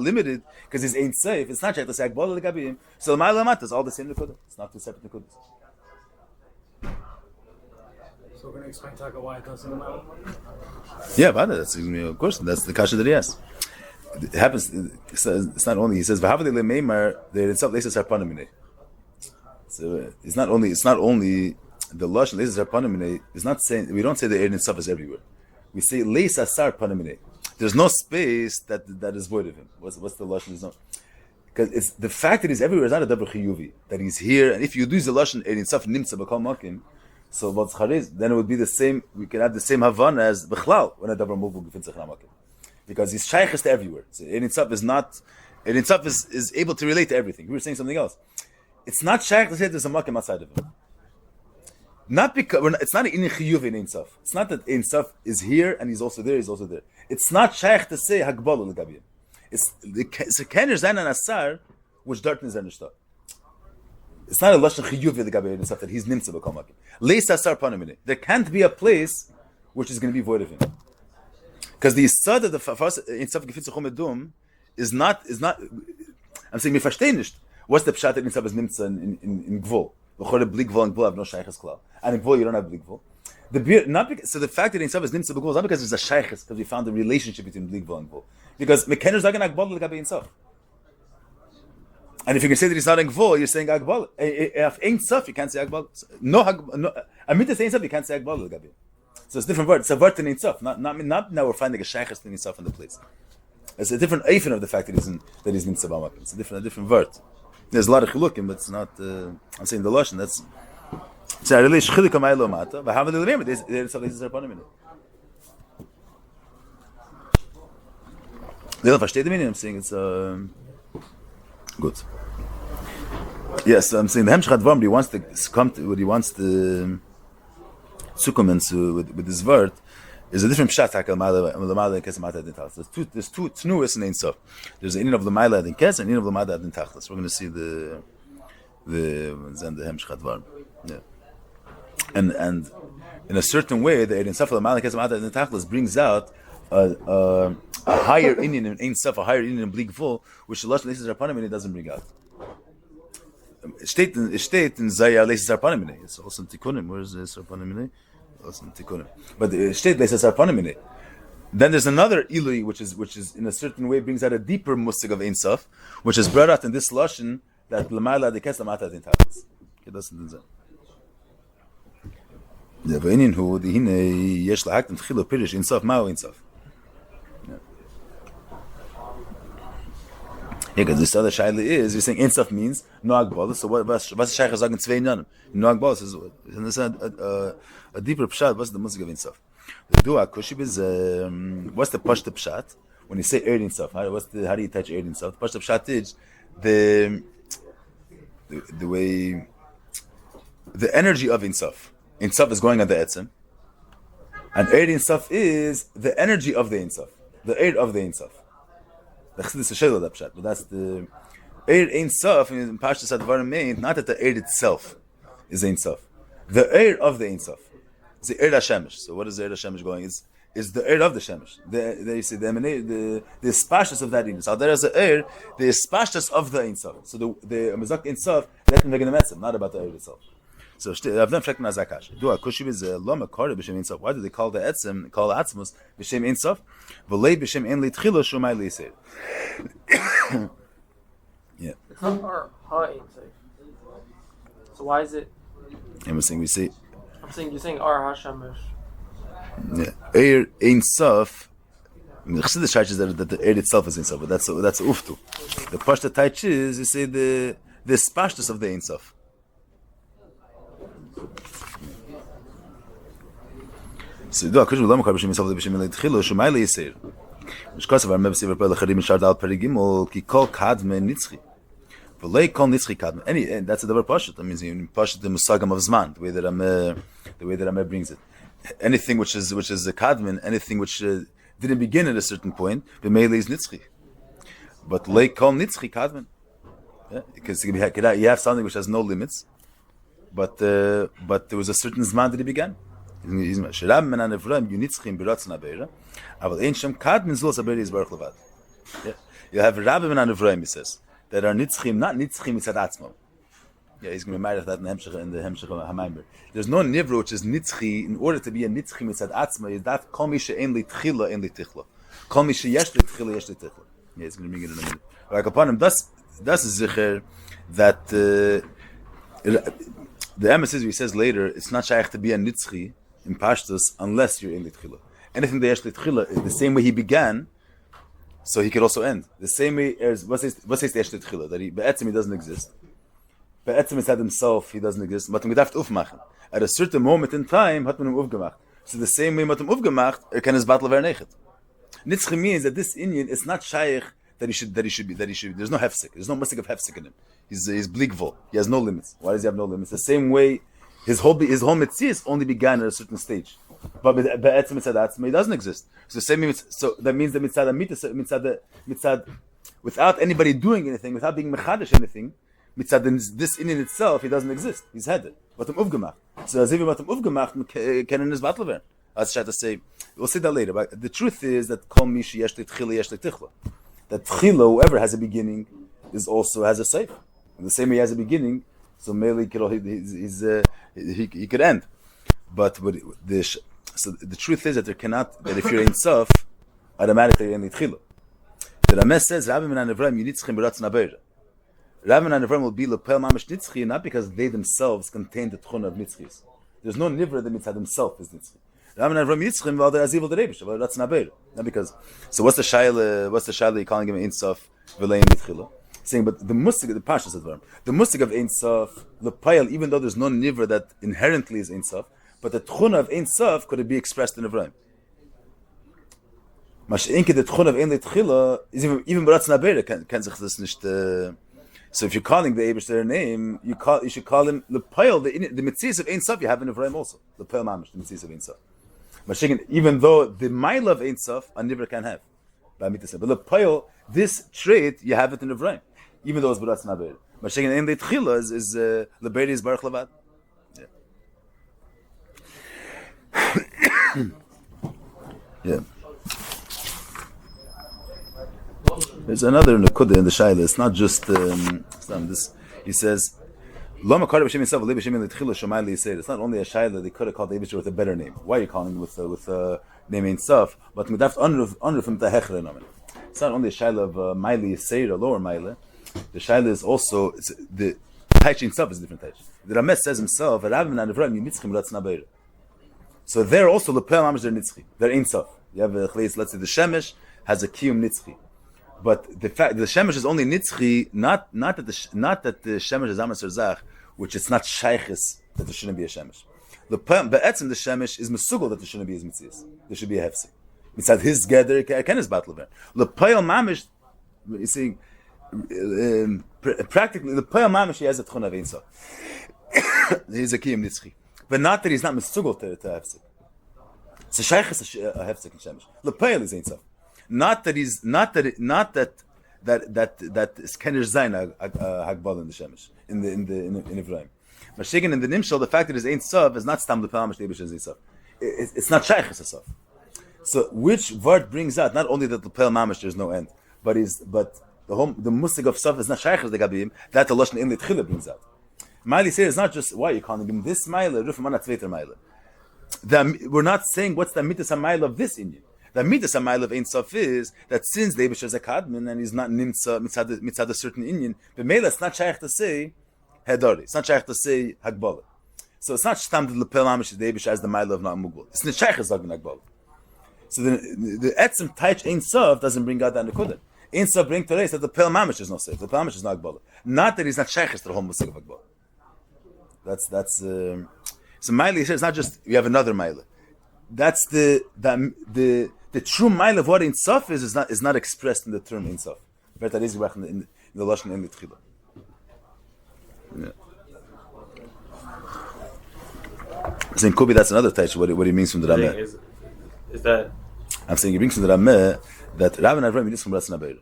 limited because he's ain't safe. It's not shaykh to say Agbala Legabim. So L'mayla Lamata is all the same Nekuda. It's not two separate Nekudas. So we're going to explain Taka why it doesn't matter. Yeah, but that's of course that's the kasha that he has. It happens. It's not only he says v'havadei lemeimar the itself leisas harpanimine. So it's not only the lashon leisas harpanimine. It's not saying we don't say the air itself is everywhere. We say leisas harpanimine. There's no space that is void of him. What's the lashon? Is not because it's the fact that he's everywhere is not a davar chiyuvi that he's here. And if you use the lashon air itself nimtza b'kol makim. So what's chariz? Then it would be the same. We can have the same havana as b'chlal when a davar muvul gefintzach namakim, because he's shaykhis to everywhere. So Ein Itzav is not. Ein Itzav is able to relate to everything. We were saying something else. It's not shaykh to say there's a makim outside of him. Not because it's not an chiyuv in Ein Itzav. It's not that Ein Itzav is here and he's also there. He's also there. It's not shaykh to say hagbala legabiyim. It's a kener zayin and asar which darkness and nishta. It's not a lashon chiyuv legabiyim and stuff that he's nimtza b'kol makim. Leis asar panamine. There can't be a place which is going to be void of him, because the yisod of the first Ein Itzav gefitzach umedum is not. I'm saying we verstehen nicht. What's the pshat that Ein Itzav is nimtza in gvul? V'chore bli gvul and gvul have no shaychus klal, and in gvul you don't have bli gvul. So the fact that Ein Itzav is nimtza b'gvul is not because there's a shaychus, because we found the relationship between bli gvul and gvul. Because mekener zagen agbal legabe Ein Itzav. And if you can say that he's not in Gvul, you're saying Agbal. If Ein Itzav, you can't say Agbal. No, Amit is Ein Itzav, you can't say Agbal. So it's a different word. It's a word in Ein Itzav. Not now we're finding a shaykhis in Ein Itzav in the place. It's a different eifin of the fact that he's Nimtza B'Makim. It's a different word. There's a lot of chilukim, but it's not. I'm saying the lashon. That's. It's a really chilik amaylo mata. But how many remember? There's something that's upon him. They don't understand the meaning. I'm saying it's good. Yes, I'm saying the Hemshech Advam, he wants to come to what he wants to come into with this word is a different pshat. There's two tnuas in Ein Sof. There's an in of L'mayla adin kes and in of L'mayla adin tachlis. We're going to see the Hemshech Advam. Yeah, and in a certain way, the Ein Sof L'mayla kes adin tachlis brings out a higher Indian in Ein Sof, a higher Indian in Bli Gvul, which the lashon leisas harpanimine it doesn't bring out. It steht in Zayar leisas harpanimine. It's also in Tikkunim. Where is this harpanimine? Also in Tikkunim. But it steht leisas harpanimine. Then there's another ilui, which is in a certain way brings out a deeper musig of Ein Sof, which is brought out in this lashon that l'mayla dekes l'mata din tachlis. Okay, that's in the yeah, v'inin hu dihine yesh lahaktem tchilo pirish Ein Sof ma'u Ein Sof. Yeah, because this other shaila is you're saying Ein Sof means no agbala. So what's the shaykh sagen zwei namen? No agbala is a deeper pshat. What's the music of Ein Sof? The dua kushib is what's the pashta pshat when you say Ein Sof? How do you touch Ein Sof? The pashta pshat is the way the energy of Ein Sof. Ein Sof is going on the etzem, and Ein Sof is the energy of the Ein Sof, the air of the Ein Sof. The Chassidish is that pshat, but that's the air Ein Sof in Pashtus Advarim means not that the air itself is Ein Sof, the air of the Ein Sof. It's the air Hashemesh. So what is the air Hashemesh going? Is the air of the Shemesh. They say the spashtus of that Ein Sof. There is the air, the spashtus of the Ein Sof. So the Mezak Ein Sof let them make an etzem, not about the air itself. So I've never checked Nazakash. Do a kushib is a lama kare b'shem Ein Sof. Why do they call the etzem, call atzmus b'shem Ein Sof? V'lei b'shem ein litchilo shumai leisir. Yeah. It's not our Ein Sof. So why is it? I'm saying you're saying our Hashemesh. Yeah. Air Ein Sof. I mean, the Chassidish is that the air itself is Ein Sof, but that's uftu. The pashta taich is you say the spashtus of the Ein Sof. So do a kushim lama kar b'shem Ein Sof b'shem ein litchilo shumai leisir. Mishkasav ar mebesiv per lecharim shar dal perigimol ki kol kadme nitzchi. V'lei kol nitzchi kadme. And that's a double pashut. That means you pashut the musagam of zman, the way that Ameh brings it. Anything which is a kadmen, anything which didn't begin at a certain point, b'meile is nitzchi. But lei kol nitzchi kadmen. Yeah, because you have something which has no limits, but there was a certain zman that it began. שרב מן הנברואים יהיו נצחים ברצון הבריאה, אבל אין שם קדמן זולת הבריאה יתברך לבד. You have Rabbi מן הנברואים, he says, that are nitzchim, not nitzchim מצד עצמם. Yeah, he's going to remind us that in the Hemshech HaMaimer. There's no nivra which is nitzchi. In order to be a nitzchi mitzad atzma, is that kol mi she'en li tchila, en li tichla. Kol mi she'yesh li tchila, yesh li tichla. Yeah, he's going to bring it in a minute. Like upon him, that's zicher that the emes he says later, it's not shaykh to be a nitzchi in pashtus unless you're in li tchila. Anything that yesh li tchila is the same way he began, so he could also end. The same way as what says the yesh li tchila, that he be'etzim he doesn't exist. Be'etzim is himself, he doesn't exist. But we have to aufmachen. At a certain moment in time, hat man him aufgemacht. So the same way man him aufgemacht, can his battle ver nechet. Nitzchi means that this Indian is not shaykh that he should be. There's no hefsek. There's no musik of hefsek in him. He's bligvol. He has no limits. Why does he have no limits? The same way his whole mitzias only began at a certain stage. But be'etzim mitzad he doesn't exist. So the same means. So that means that mitzad without anybody doing anything, without being mechadesh anything. Mitzad this in itself, he doesn't exist. He's headed. But aufgemacht. So as if what aufgemacht can in his battle werden. I was trying to say, we'll see that later. But the truth is that kol mi sheyesh li tchila yesh li tichla. That tchila, whoever has a beginning, is also has a seif. And the same way he has a beginning, so merely he could end. But so the truth is that there cannot, that if you're in sof, automatically you're in li tchila. The Ramesh says, Rabbi min hanevraim yinitzchim b'ratzon habeirah. Rav and Nivram will be lepel mamish nitzchi, not because they themselves contain the tchuna of nitzchis. There's no nivra that mitzad himself is nitzchi. Rav and Nivram yitzchim, well, they're as evil the Rebish, but that's not better. Not because. So what's the shaila calling him Ein Sof v'lein nitchila? Saying, but the musik, the pashas of the musik of Ein Sof lepel, even though there's no nivra that inherently is Ein Sof, but the tchuna of Ein Sof could it be expressed in Nivram? Mash'inke the tchuna of Ein Nitchila is even b'ratz nabeira can sich das nicht. So if you're calling the Eibush their name, you should call him Lepoil, the Mitzvahs of Ein Sof you have in Ephraim also. Lepoil Mamish, the Mitzvahs of Ein Sof. Mashiach, even though the Mile of Ein Sof, a Nivra can have. But Lepoil, this trait, you have it in Ephraim. Even though it's B'ratz Naber. Mashiach, in the Tchila is Leberi is Baruch Levad. Yeah. Yeah. There's another nekuda in the shaila. It's not just this. He says, "Lo makar b'shem yisrael v'li b'shem l'tchila shomai li'yisrael." It's not only a shaila. They could have called the Eibush with a better name. Why are you calling him with name Ein Sof? But we have to honor from the hechre nomen. It's not only a shaila of Maili Yisrael, a lower Maila. The shaila is also the Taich Ein Sof is a different Taich. The Ramesh says himself, "Rav min hanevraim yinitzchim ratz nabeira." So they're also lepel mamish they're nitzchi. They're Ein Sof. You have let's say the Shemesh has a kiyum nitzchi. But the fact the shemesh is only nitzchi, not that the shemesh is amas zach, which it's not shayches that there shouldn't be a shemesh. The be'etzim the shemesh is mesugol that there shouldn't be his mitzias. There should be a hefsek. Mitzad his gather can his battle event. The payal mamish, you see, practically the payal mamish he has a tchuna of Ein Sof. He's a kiyum nitzchi, but not that he's not mesugol to hefsek. It's a shayches a hefsek in shemesh. The payal is Ein Sof. Not that is Kenesh Zayin Hagbal in the Shemesh in Ephraim. Mashiach in the Nimshal, the fact that it's Ein Sof is not Stam Lepel Mamish Eibush is Ein Sof. It's not Shaychus Sof. So which word brings out not only that Lepel Mamish there's no end, but the musig of Sof is not Shaychus the Gabim, that the Lashon in the Tchila brings out. Maili says it's not just why you calling him this Maila, Ruf Mana Tzveiter Maila. We're not saying what's the mitzvah Maila of this Indian. The midas hamayil of Ein Sof is that since the Eibush is a kadman and he's not nimtza mitzad a certain Indian, but Mela it's not shaykh to say hedari. It's not shaykh to say hagbala. So it's not stam the lepel mamish the Eibush as the mayil of not mugbal. It's not shaykh as hagbala hagbala. So the etzem taich Ein Sof doesn't bring out that nekuda. Ein Sof bring to us that the pel mamish is not safe. The pel mamish is not hagbala. Not that he's not shaykh to the whole musik of hagbala. That's so mayil is not just you have another mayil. That's the true mile of what Ein Sof is not expressed in the term Ein Sof. But that is in the lashon in the tchila. So in Kobi, that's another touch. What he means from the Rameh. Is that? I'm saying he brings from the Rameh that Rav and Avram is from Ratz Nabeira.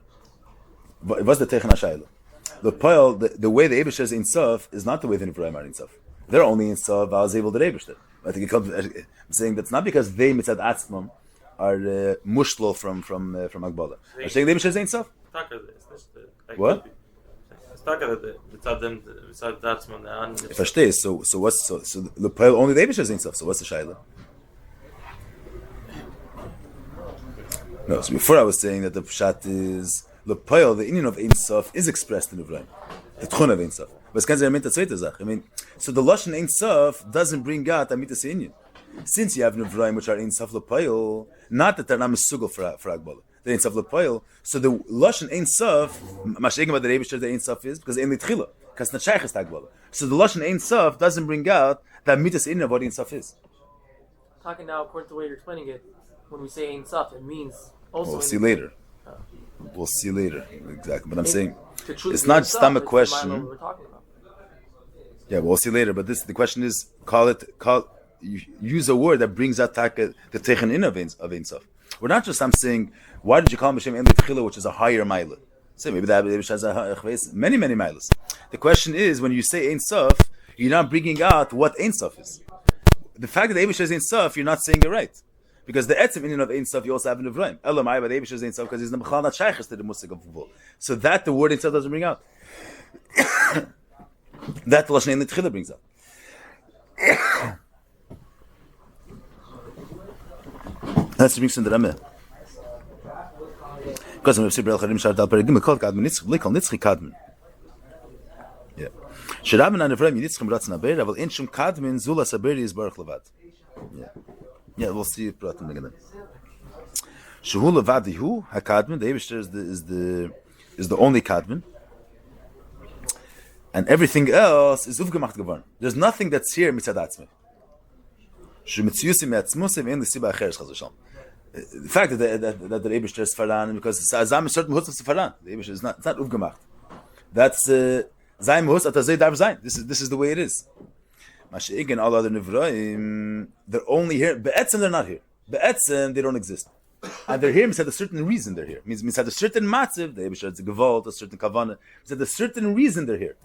What's the Teichen HaShayla? The way the Eibush is Ein Sof is not the way the Nivraim are Ein Sof. They're only Ein Sof as able the Eibush. I think I'm saying that's not because they mitzad atzmam are mushlo from Agbala. I'm saying they mishes ain't so. What? If I stay, so what's so the pile only they mishes ain't so. So what's the shaila? No, so before I was saying that the pshat is the pile, the union of Ein Sof is expressed in Uvraim. The tchun of Ein Sof. But it's kind of the zweite Sache. I mean, so the lashon Ein Sof doesn't bring out Amitas Inyan. Since you have Uvraim which are Ein Sof lepayil, not that they're not misugel for Agbala. They're Ein Sof lepayil. So the lashon Ein Sof, mashegim about the Rebbe the Ein Sof is because Ein Litchila, because not Shaychus Agbala. So the lashon Ein Sof doesn't bring out that Amitas Inyan of what Ein Sof is. Talking now according to the way you're explaining it, when we say Ein Sof, it means also. We'll see later. We'll see later. Exactly. But I'm saying it's not just a question. Yeah, we'll see later. But the question is, use a word that brings out the techen in of Ein Sof. We're not just saying, why did you call Hashem En L'Tchila, which is a higher mile? So maybe that has many miles. The question is, when you say Ein Sof, you're not bringing out what Ein Sof is. The fact that Eibush says Ein Sof, you're not saying it right. Because the etzim in of Ein Sof, you also have in Uvraim. Elamai, but Eibush says Ein Sof because he's the Mechal not Shaychus to the Musik of Vul. So that the word Ein Sof doesn't bring out. That the Lashon Ein L'Tchila brings out. That's the reason that I'm here. Because I'm Sibir al-Charim Shar Dal Perigim, called Kadman Nitzch, Likal Nitzchi Kadman. Yeah. Shiraben an Uvraim Yitzchim Ratzon Aber, Aval Ein Shum Kadman Zula Saberi is Baruch Levad. Yeah. Yeah, we'll see it brought again. Shehu Levadihu HaKadman, the Eibishter is the only Kadman. And everything else is uvgemacht geworden. There's nothing that's here mitzad atzmei. Shemitziusim me'atzmusim ein l'siba acheres chas v'shalom. The fact that the Eibishter is faran, because Azam is certain mahutz of faran. The Eibishter is not uvgemacht. That's zayin mahutz at azay darv zayin. This is the way it is. Mashiach and all other nivraim, they're only here. Be'etzem they're not here. Be'etzem they don't exist. And they're here mitzad a certain reason they're here. Means mitzad a certain matziv, the Eibishter has a gewalt, a certain kavanah. Mitzad a certain reason they're here.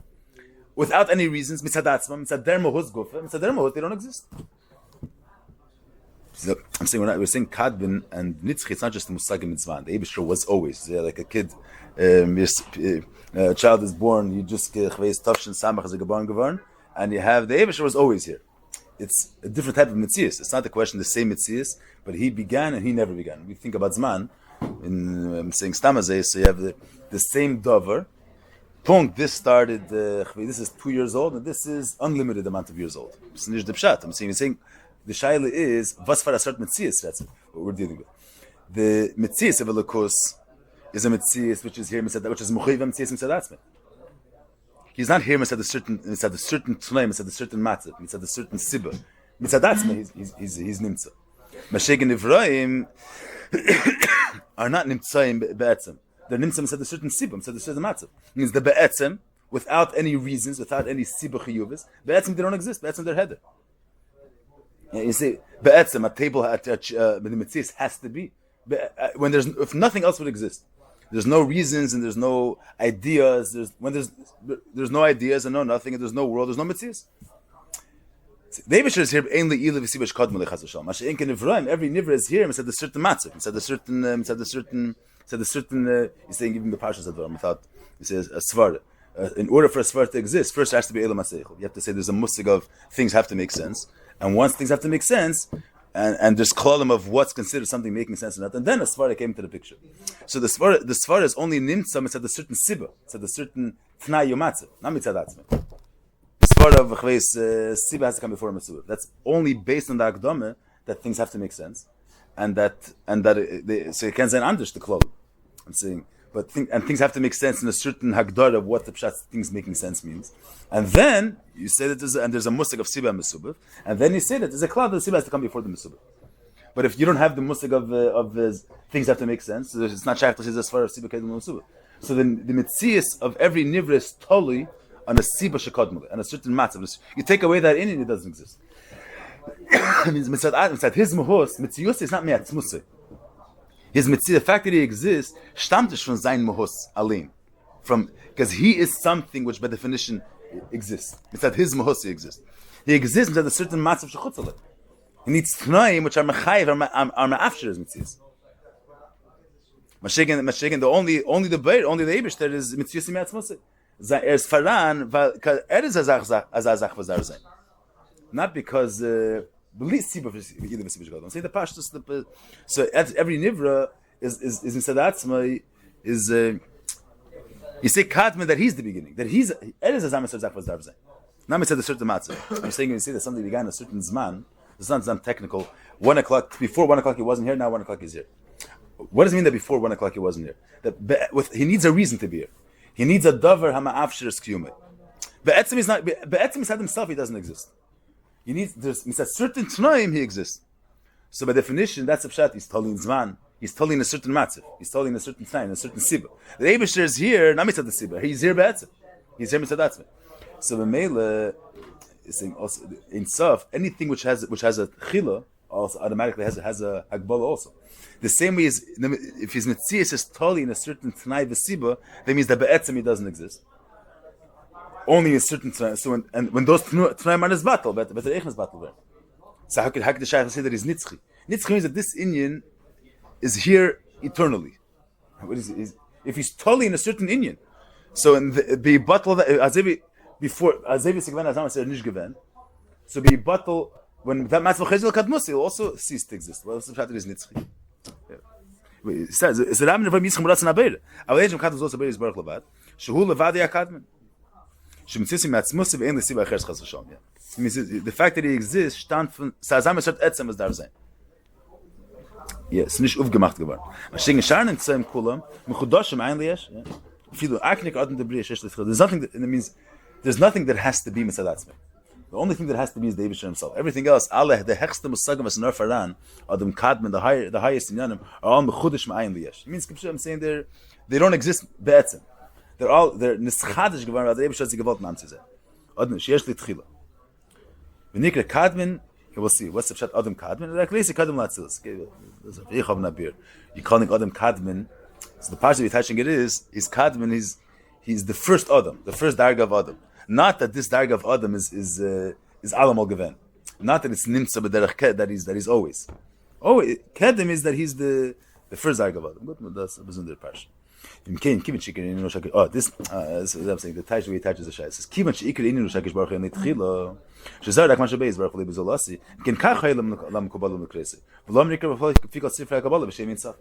Without any reasons, mitzad atzma, mitzad der mahutz gufa, mitzad der mahutz, they don't exist. So, I'm saying we're saying kadbin and nitzchi. It's not just the musagim mitzvah. The Eibishter was always like a kid. A child is born. You just chveis tafshin samach as a geborn geworden, and you have the Eibishter was always here. It's a different type of mitzias. It's not the question the same mitzias, but he began and he never began. We think about zman. I'm saying stamazeh, so you have the same dover. Punkt. This started. This is 2 years old, and this is unlimited amount of years old. It's nicht the pshat. I'm saying the shaila is was for a certain mitzias. That's what we're dealing with. The mitzias of a lakus is a mitzias which is here, which is muchiv mitzias mitzadat. He's not here mitzad a certain tnei, mitzad a certain matzav, mitzad a certain sibah. Mitzadatzma, he's nimtza. Masheg and Ivraim are not nimtzaim be'etzem. They're nimtza mitzad a certain sibah, mitzad a certain matzav. Means the be'etzem, without any reasons, without any sibah chiyuvis, be'etzem they don't exist. Be'etzem they're header. You see, be'etzem, a table at the mitzvah has to be when if nothing else would exist. There's no reasons and there's no ideas. There's no ideas and no nothing and there's no world. There's no mitzvahs. The Eibishter is here. Ein le'ilah v'sibash kadmu lechaz v'shalom. Mashiach in Ivraim, every nivra is here. Mitzad a certain matzav. Mitzad a certain. He's saying even the parshas advarim without. He says a svar. In order for a svar to exist, first there has to be elam maseichel. You have to say there's a musig of things have to make sense, and once things have to make sense. And there's kolam of what's considered something making sense or not, and then a svara came into the picture. So the svara is only nimtza mitzad a certain sibah, mitzad a certain tnai yomatzav, not mitzad atzmei. The svara of chveis sibah has to come before a mitzvah. That's only based on the akdama that things have to make sense, and that so you can't say anders the kolam. I'm saying, but things have to make sense in a certain hagdar of what the pshat things making sense means, and then you say that there's a musig of sibah and mesubah, and then you say that there's a cloud that the sibah has to come before the mesubah. But if you don't have the musig of things have to make sense, so it's not shaykh to say as far as sibah kedem mesubah. So then the mitzias of every nivra is totally on a sibah shekadmule, and a certain matzav. You take away that in and it doesn't exist. It means mitzad his mahos mitzius is not me'atzmusay. His mitzvah, the fact that he exists, stammt is from sein mahos alim, because he is something which by definition exists. It's that his mahos exists. He exists at a certain matzav shechutzaleh. He needs Tnaim, which are Mechayiv, are Ma'afshir as Mitzias. Mashiach, the only the Eibush there is Mitzias Miatzmose. Is Faran, Azach Vazar Zain. Not because say the Pashtus. So every Nivra is in Sadatzma is you say Kadman that he's the beginning, that he's Eres Azam Zach Vazar Zain. Now we said a certain matzah. I'm saying when you say that something began a certain zman, it's not zman technical. 1 o'clock, before 1 o'clock he wasn't here, now 1 o'clock he's here. What does it mean that before 1 o'clock he wasn't here? That he needs a reason to be here. He needs a davar hama'afshir skiyumet. Be'etzim is not. Be'etzim is himself. He doesn't exist. He needs. There's a certain tnaim he exists. So by definition, that's a pshat. He's telling zman. He's telling a certain matzah. He's telling a certain tnaim, a certain sibah. The Eibusher is here. Not mitzad the sibah. He's here be'etzim. He's here mitzad atzmei. So the Mele is saying also in Saf, anything which has a chila also automatically has a hagbala also. The same way as if his Metzias is totally in a certain Tnai Vesiba, that means that Be'etzim he doesn't exist. Only in certain Tnai. So when those Tnai man is battle, but the Eichn is battle there. So how could the Shaykh say that he's Nitzchi? Nitzchi means that this Inyan is here eternally. What is it? If he's totally in a certain Inyan, so in the battle before Azevi Sigvan Azam said Nish Geven, so be battle when that Matzvah Chesel Kadmus will also cease to exist. Well, the Shaykh is Nitzchi. It says, "It's a Ramin of Mitzchim Ratzon Abeir." Our age of Kadmus also Abeir is Baruch Levad. Shehu Levadi Akadman. Shemitzisi Matzmus of Ein Lesiba Achers Chas V'Shalom. The fact that he exists stand from Sazam Eshat Etzem as Dar Zayin. Yes, nicht aufgemacht geworden. Mashiach Sharnen Tzem Kulam Mechudoshim Ein Liyesh. Filu Aknik Adon Debri Shesh Lefchil. There's nothing that means. There's nothing that has to be Mitzad Atzmei. The only thing that has to be is the Eibusher himself. Everything else, Allah, the hechste Musagam as Nar Faran, Adam Kadman, the highest in Yanim, are all Mechudesh Ma'ayin Liyesh. It means, I'm saying they don't exist be'etzem. They're Nischadish Gevar, the Eibusher has the Gewalt Nam Tzizeh. Adam, Sheyesh Li Tchila. V'nikra Kadman, you will see, what's the Pshat Adam Kadman? Like, Lesi Kadam Latzilus. You're calling Adam Kadman, so the part of touching it is Kadman, he's the first Adam, the first Darga of Adam. Not that this Darga of Adam is Alam al Geven. Not that it's Nimtza b'derech that he's always. Oh, Kedem is that he's the first Darga of Adam. Good, that's a bezunder parsha. Oh, this as I'm saying, the Taish way attaches the Shai. It says Kivan sheikar inu shakish baruch and nitchila. Shezar dak masha beis baruch lebizolasi. Ken kach haylam lam kobalu mekrese. V'lam nikar v'fikot sifra kabbalah b'shem yitzach.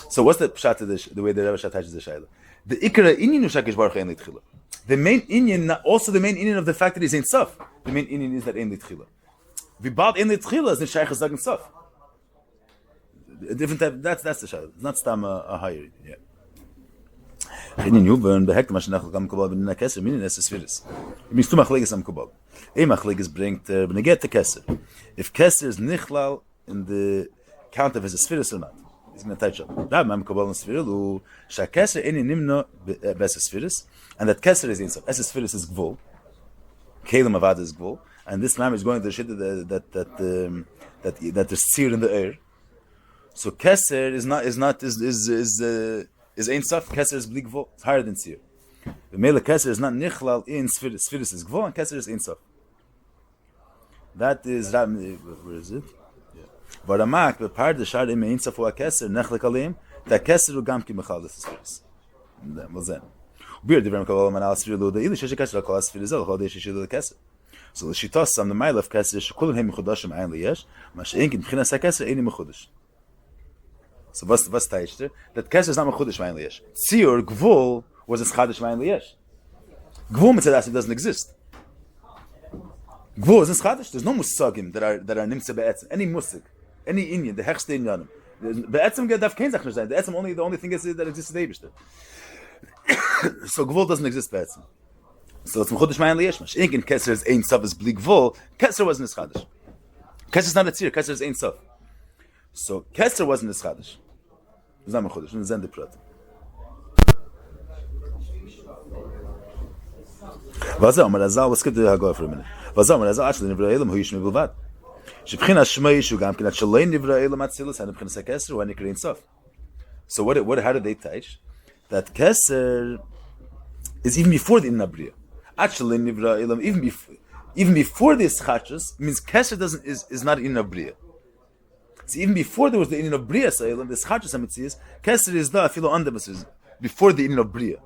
So what's the pshat of the way the Rebbe attaches the Shaila? The ikra inyan shakish baruch and nitchila. The main inyan, also the main inyan of the fact that he's in Saf. The main inyan is that in Litchila. V'bad in Litchila is the Shaykh Zag in Saf. A different type. That's the Shaila. It's not stam a higher. Yeah. Inyan yuben behekt mashnach gam kubal ben keser minin es sfiris. It means two machleges am kubal. A machleges bringt beneget the keser. If keser is nichlal in the count of his sfiris or not. He's going to touch up. That mam kubal sfirilu shakeser any nimno bes sfiris. And that Keser is inside. Es Sfiris is Gvul. Kelim Avad is Gvul. And this man is going to the shit that there's sear in the air. So Keser is Ein Sof. Keser is Bli Gvul. It's higher than sear. The Mele Keser is not Nichlal in Sfiris. Sfiris is Gvul and Keser is Ein Sof. That is where is it? Varamak the part the shar im Ein Sof wa Keser Nechlek Alim. That Keser will gam ki mechal the Sfiris. That was then. Weird, the Kol Man Al Sfir Lu the Ilish Kesser Kol Sfir Zel Hachodesh Shiur the Kesser. So the Shitas on the mile of Kesser Shekulim Hem Chodashim Ein Liyesh, Mashiach in Bchinas Kesser Ein Mechudesh. So was Taichter that Kesser is not Mechudesh Ein Liyesh. Shiur Gvul was a Chadash Ein Liyesh. Gvul Mitzadas doesn't exist. Gvul is Chadash. There's no Musagim that are Nimtze Be'etzem. Any Musig, any Inyan, the Hechste Inyanim. Be'etzem Gedaf Kein Zach Nishayim. The Etzem the only thing that exists in Eibishter. So Gvul doesn't exist be'etzem. So it's Mechudesh Ma'ayin Liyesh. Mashiach in Keser is Ein Sof is Bli Gvul. Keser wasn't his Chadash. Keser is not a tzir. Keser is Ein Sof. So Keser wasn't his Chadash. It's not Mechudesh. It's Zen Diprat. Vazah Amar Azal. Let's get to the Haggadah for a minute. Vazah Amar Azal. Actually, Nivra Elam Hu Yishmei Bilvad. Shebchina Shmei Shu Gam Kinat Shalei Nivra Elam Atzilus and Bchina Keser Wa Nikra Ein Sof. So how did they teach? That Keser is even before the Inna Bria. Actually, Nivra Elam, even before even before the Ischachus, means Keser is not in of Bria. So even before there was the in of Bria, the Ischachus Amitzias, Keser is the Afilo Andabas, before the in of Bria.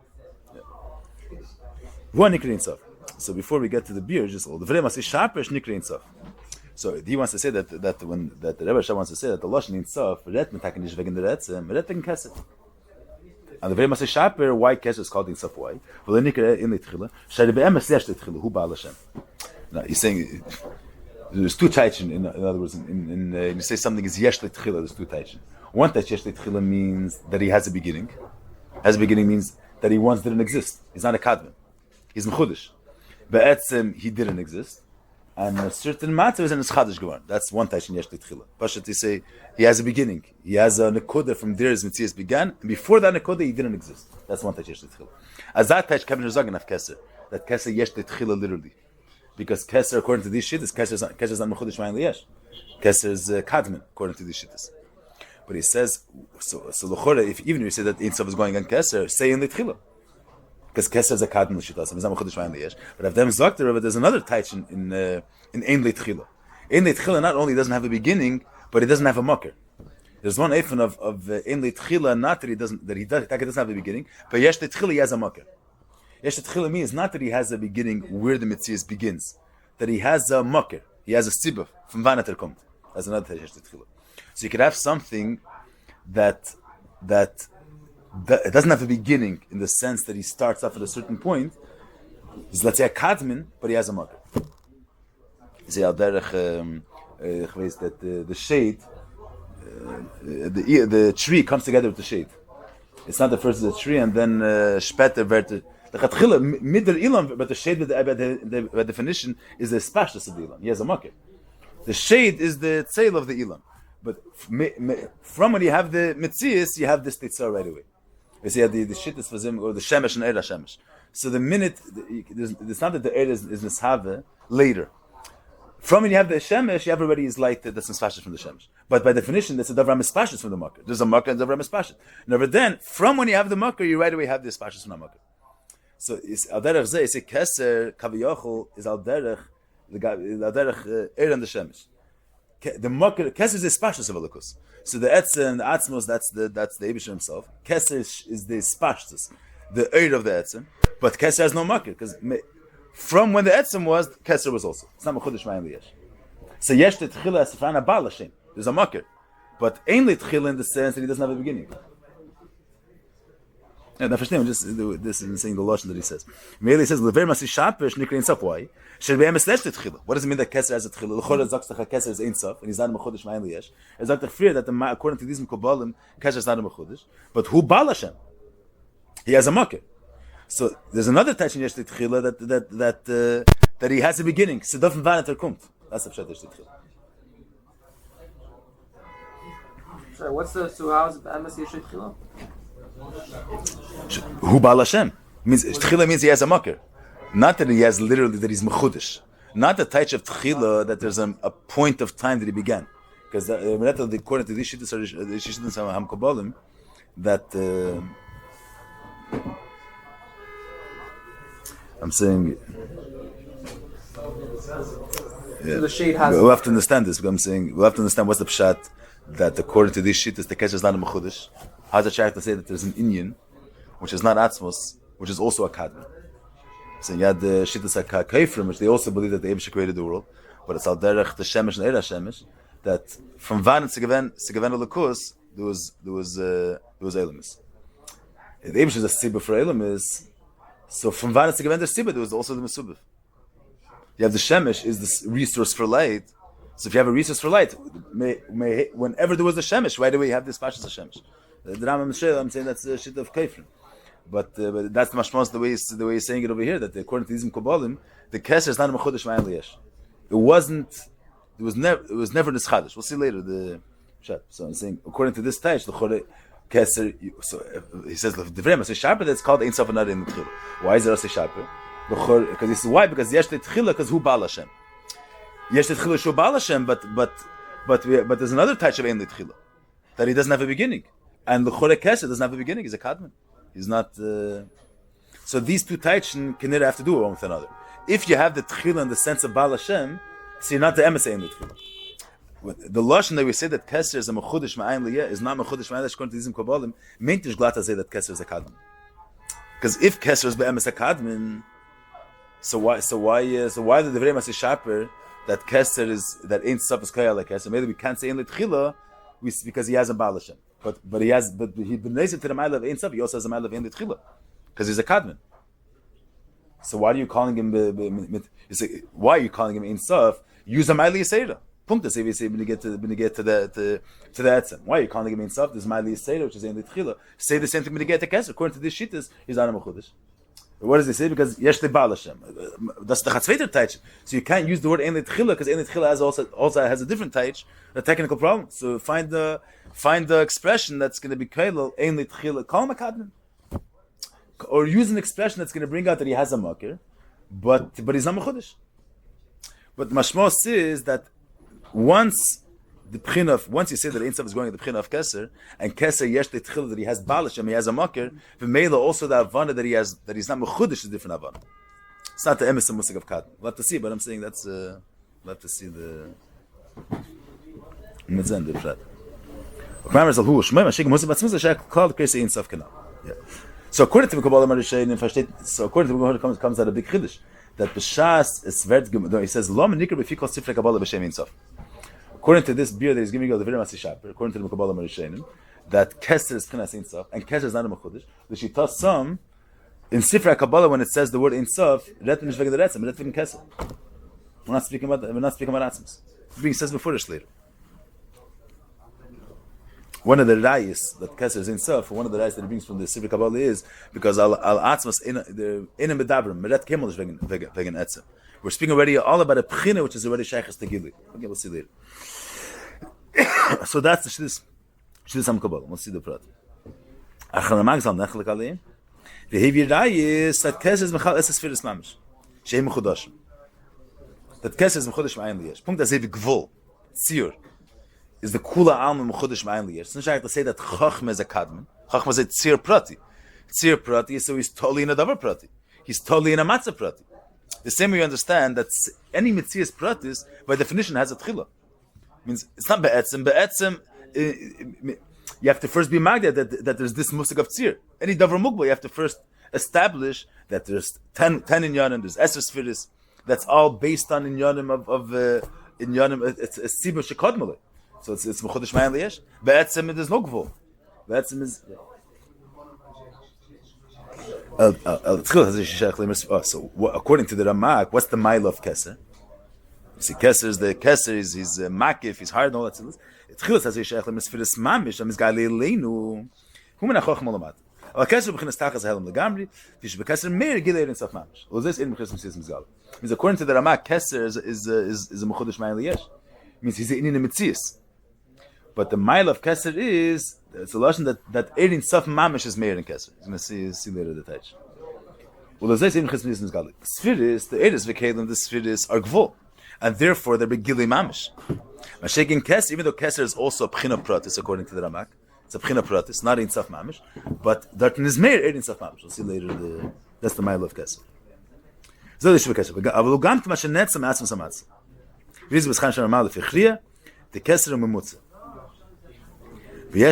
One Nikrin Sof. So before we get to the beer, just all the Vrema say Shapesh Nikrin Sof. So he wants to say that the Rebbe Shah wants to say that the Lashon in Sof, Ret Metakin Ish Vegen the Retzem, Ret Vegen Keser. And the very much sharper why Keser is called in Sof why? Well, the Nikra in the Tchila, Shari Be'emes Yesh the Tchila, Hu Baal Hashem. Now he's saying there's two taichin. In other words, in you say something is Yesh the Tchila, there's two taichin. One taich Yesh the Tchila means that he has a beginning. Has a beginning means that he once didn't exist. He's not a kadman. He's Mechudesh. Be'etzem he didn't exist. And a certain matter is in his Chodesh geworden. That's one taichin Yesh the Tchila. Pashat to say he has a beginning. He has a nekoda from there his Metzias began, and before that nekoda he didn't exist. That's one taich Yesh the Tchila. As that taich Kevin Rezagan of Keser, that Keser Yesh the Tchila literally, because Keser according to these shittas, Keser is not Mechudesh Ma'in Liyesh. Keser is Kadman according to these shittas. But he says so L'chora, if even if you say that Ein Sof is going on Keser, say in the Tchila. Because Keser is a Kadman L'shittas, it's not Mechudesh Ma'in Liyesh. But if them Zokter, there's another taich in Ein Tchila. Ein Tchila not only doesn't have a beginning, but it doesn't have a mocker. There's one eifon of Ein Tchila, not that he doesn't have a beginning, but Yesh Tchila he has a mocker. Yesh Tchila means not that he has a beginning where the Metzias begins, that he has a mocker, he has a sibah from Vanater kommt. That's another Yesh Tchila. So you could have something that it doesn't have a beginning in the sense that he starts off at a certain point. He's, let's say, a kadmin, but he has a mocker. You see, that the shade, the tree comes together with the shade. It's not the first of the tree and then später wird the chatchila mid the ilam, but the shade by definition is the spashtus of the ilam. He has a market. The shade is the tzeil of the ilam, but from when you have the mitzias, you have this tetzah right away. You see, the shittas for zim or the shemesh and eira shemesh. So the minute it's not that the eira is nishave later. From when you have the shemesh, you have already is light that's mispashit from the shemesh. But by definition, that's a davra mispashit from the makkah. There's a makkah and davra mispashit. Never then, from when you have the makkah, you right away have the mispashit from the makkah. So al derech zeh, it's a keser kaviyochel is al derech er and the shemesh. The makkah keser is the mispashit of alakus. So the etzah and the atzmos, that's the Eibush himself. Keser is the mispashit, the er of the etzah. But keser has no makkah because from when the etzem was, Keser was also. It's not Hachodesh Ma'in Liyesh. So Yesh the Tchila as Sefran Abal Hashem. There's a makir. But Ein le Tchila in the sense that he doesn't have a beginning. Yeah, now verstehen, this is saying the Lashon that he says. Merely says, Lever Masi Shapesh Nikri Ein Sof. Why? Shel Be'emes Lesh the Tchila. What does it mean that Keser has a Tchila? L'chora Zaks Techa Keser is Ein Sof, and he's not a Hachodesh Ma'in Liyesh. It's not the fear that according to these Mkobalim, Keser is not a Hachodesh. But who Bal Hashem? He has a makir. So there's another touch in Yesh Tchila that he has a beginning. Sedov Vanater kommt. That's the pshat Yesh Tchila. Sorry, what's the how's Be'emes Yesh Tchila? Hu Baal Hashem means Tchila means he has a makir, not that he has literally that he's mechudesh. Not the touch of Tchila that there's a point of time that he began, because according to these shittas hamkobalim that. I'm saying, So the shade has. We'll have to understand this. I'm saying we'll have to understand what's the pshat that according to these shittas the kesh is not a mechudesh. How's it to say that there's an inyan, which is not atzmos, which is also a kadmon? So you had the shittas hakayfrim, which they also believe that the Hemshech created the world, but it's al derech the shemesh and eira shemesh that from van and segeven ulakus there was elamis. The Hemshech is a sibah for elamis. So from Vanas to Gavender Sibah, there was also the Mesubah. You have the Shemesh is this resource for light. So if you have a resource for light, whenever there was the Shemesh, right away you have this Pashas of Shemesh. The Rambam Mishel, I'm saying that's the shit of Kefren. But that's the mashmos the way he's saying it over here, that according to these Kobalim, the Keser is not a Mechodesh Ma'an Liyesh. It was never this Chodesh. We'll see later the Pshat. So I'm saying, according to this Taish, the Chore Keser, so he says the Vrema say sharper that's called Ein Sof and not in the Tchila. Why is it also sharper? Because he says why? Because Yesh the Tchila because who Baal Hashem. Yesh the Tchila shu Baal Hashem, but there's another touch of Ein the Tchila that he doesn't have a beginning, and the Chore Keser doesn't have a beginning. He's a kadman. He's not. So these two touches can never have to do one with another. if you have the tchila in the sense of Baal Hashem, so you're not the emes ein tchila. The lashon that we say that Keser is a mechudesh ma'ayin liyeh is not mechudesh ma'ayin according to these kabbalim. Meint is glad to say that Keser is a kadmin. Because if Keser is be'emes a kadmin, so why the Devrei Masih Shaper that Keser is that Ein Sof is kaya like Keser? Maybe we can't say Ein L'Tchila because he has a Baal Hashem. But he benois to the mile of Ein Sof. He also has a mile of Ein L'Tchila because he's a kadmin. So why are you calling him? Why are you calling him Ein Sof? Use a mile Yisera. Punkt is if you say when you get to the etzem. Why are you calling him Ein Sof? There's mile Yisera which is Ein L'Tchila. Say the same thing when you get to Keser. According to this shittas, he's not a Hachodesh. What does he say? Because yesh le Baal Hashem. That's the chatzveiter taich. So you can't use the word Ein L'Tchila because Ein L'Tchila also has a different taich, a technical problem. So find the expression that's going to be kailal Ein L'Tchila. Call him a kadmin, or use an expression that's going to bring out that he has a makir, but he's not mechudesh. But mashmos is that once you say that Ein Sof is going at the Pchina of Keser, and Keser yesh the Tchila that he has Baal Hashem, he has a makir, v'meila also the Havana that he's not mechudesh is a different Havana. It's not the emes and musik of Kad. We'll have to see, but I'm saying that's we'll have to see the Mitzend of that. So according to the Kabbalah Marishayin, so according to the Kabbalah comes out a big chiddush that b'shas is vert. He says lo menikar b'fikol sifrei Kabbalah b'shem Ein Sof. According to this beer that he's giving you the Devrei Masih Shaper, according to the Kabbalah Marishayin, that Keser is Pchinas Ein Sof and Keser is not a Hachodesh. The Shita some in Sifrei Kabbalah when it says the word Ein Sof, retin is v'ged retzim, retin Keser. We're not speaking about atzmos. It's being said before this later. One of the rayis that Keser is Ein Sof, one of the rayis that he brings from the Sifrei Kabbalah is because al atzmos in medabrim meret kemol is v'ged etzim. We're speaking already all about a pchina which is already shaykhs to gili. Okay, we'll see later. So that's the shidduch Ham Kabbalah. We'll see the prat. Achar magzal nechlik aleim. V'hevi rayis that Keser is mechal es esfiris mamish. Sheim mechudash. That Keser is mechudash ma'ayin liyesh. Punkt azeh v'gvul. Shiur is the kula alma mechudash ma'ayin liyesh. It's not shaykh to say that chachma is a kadman. Chachma is a tzir prati. Tzir prati, so he's totally in a davar prati. He's totally in a matzah prati. The same way you understand that any mitzias pratis by definition has a tchila. Means it's not be'etzem. Be'etzem, you have to first be magda that there's this musik of tzir. Any davar mugba, you have to first establish that there's 10 inyanim, there's eser spheres. That's all based on inyanim of inyanim. It's sibur shekadmale. So it's mechudesh ma'ayin liyesh. Be'etzem, there's no gvul. Be'etzem is. So according to the Ramak, what's the mile of Keser? You see, Keser is he's makif, he's hard, and all that. Tchilas has yishach lemisfiris mamish, and misgali leinu. Who men achoch molamat? Al Keser b'chinas tachas helam legamri. Fish b'Keser meir gilei in saf mamish. Well, this in b'chinas mitzvahs misgal. Means according to the Ramak, Keser is a mechudesh ma'ayin liyesh. Means he's in a mitzias. But the mile of Keser is it's a lesson that Ein Sof mamish is meir in Keser. You're going to see later the touch. Well, the Zeis in Chesmis misgali. Spheres, the Eres v'kelim, the spheres are gvul, and therefore they're begili mamish. Mashek in Keser, even though Keser is also a pchina pratis according to the Ramak, it's a pchina pratis, not Ein Sof mamish, but Dartin is meir Ein Sof mamish. We'll see later that's the mile of Keser. So this is Keser. Avlu gam t'mashen netzam atzim samatz. Viz b'schan shem amal lefichriya, the Keser memutza. You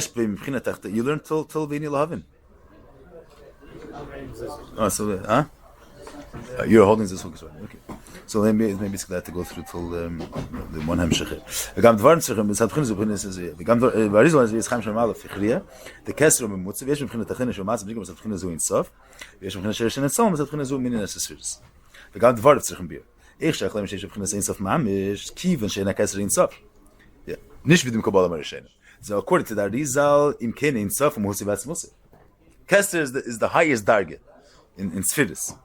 learn till Vini Lahavin. Oh, so you're holding this hook, right? Okay. So maybe it's glad to go through till the one Hemshech. V'gam dvarim tzrichim is hadchin zubhin is v'gam varizol is chaim shemal fichriya. The Keser memutzav yesh b'chin tachin shematz b'nikum is hadchin zu in sof. Yesh b'chin shereshin et solom is hadchin zu minin esesfirs. V'gam dvarim tzrichim bir. Ich shach leim shesh b'chin ein sof mamish kiven sheina Keser in sof. Yeah. Nish vidim Kabbalah Marishayin. So according to the Arizal, im ken Ein Sof umusivatz musik. Keser is the highest target in Sfiris,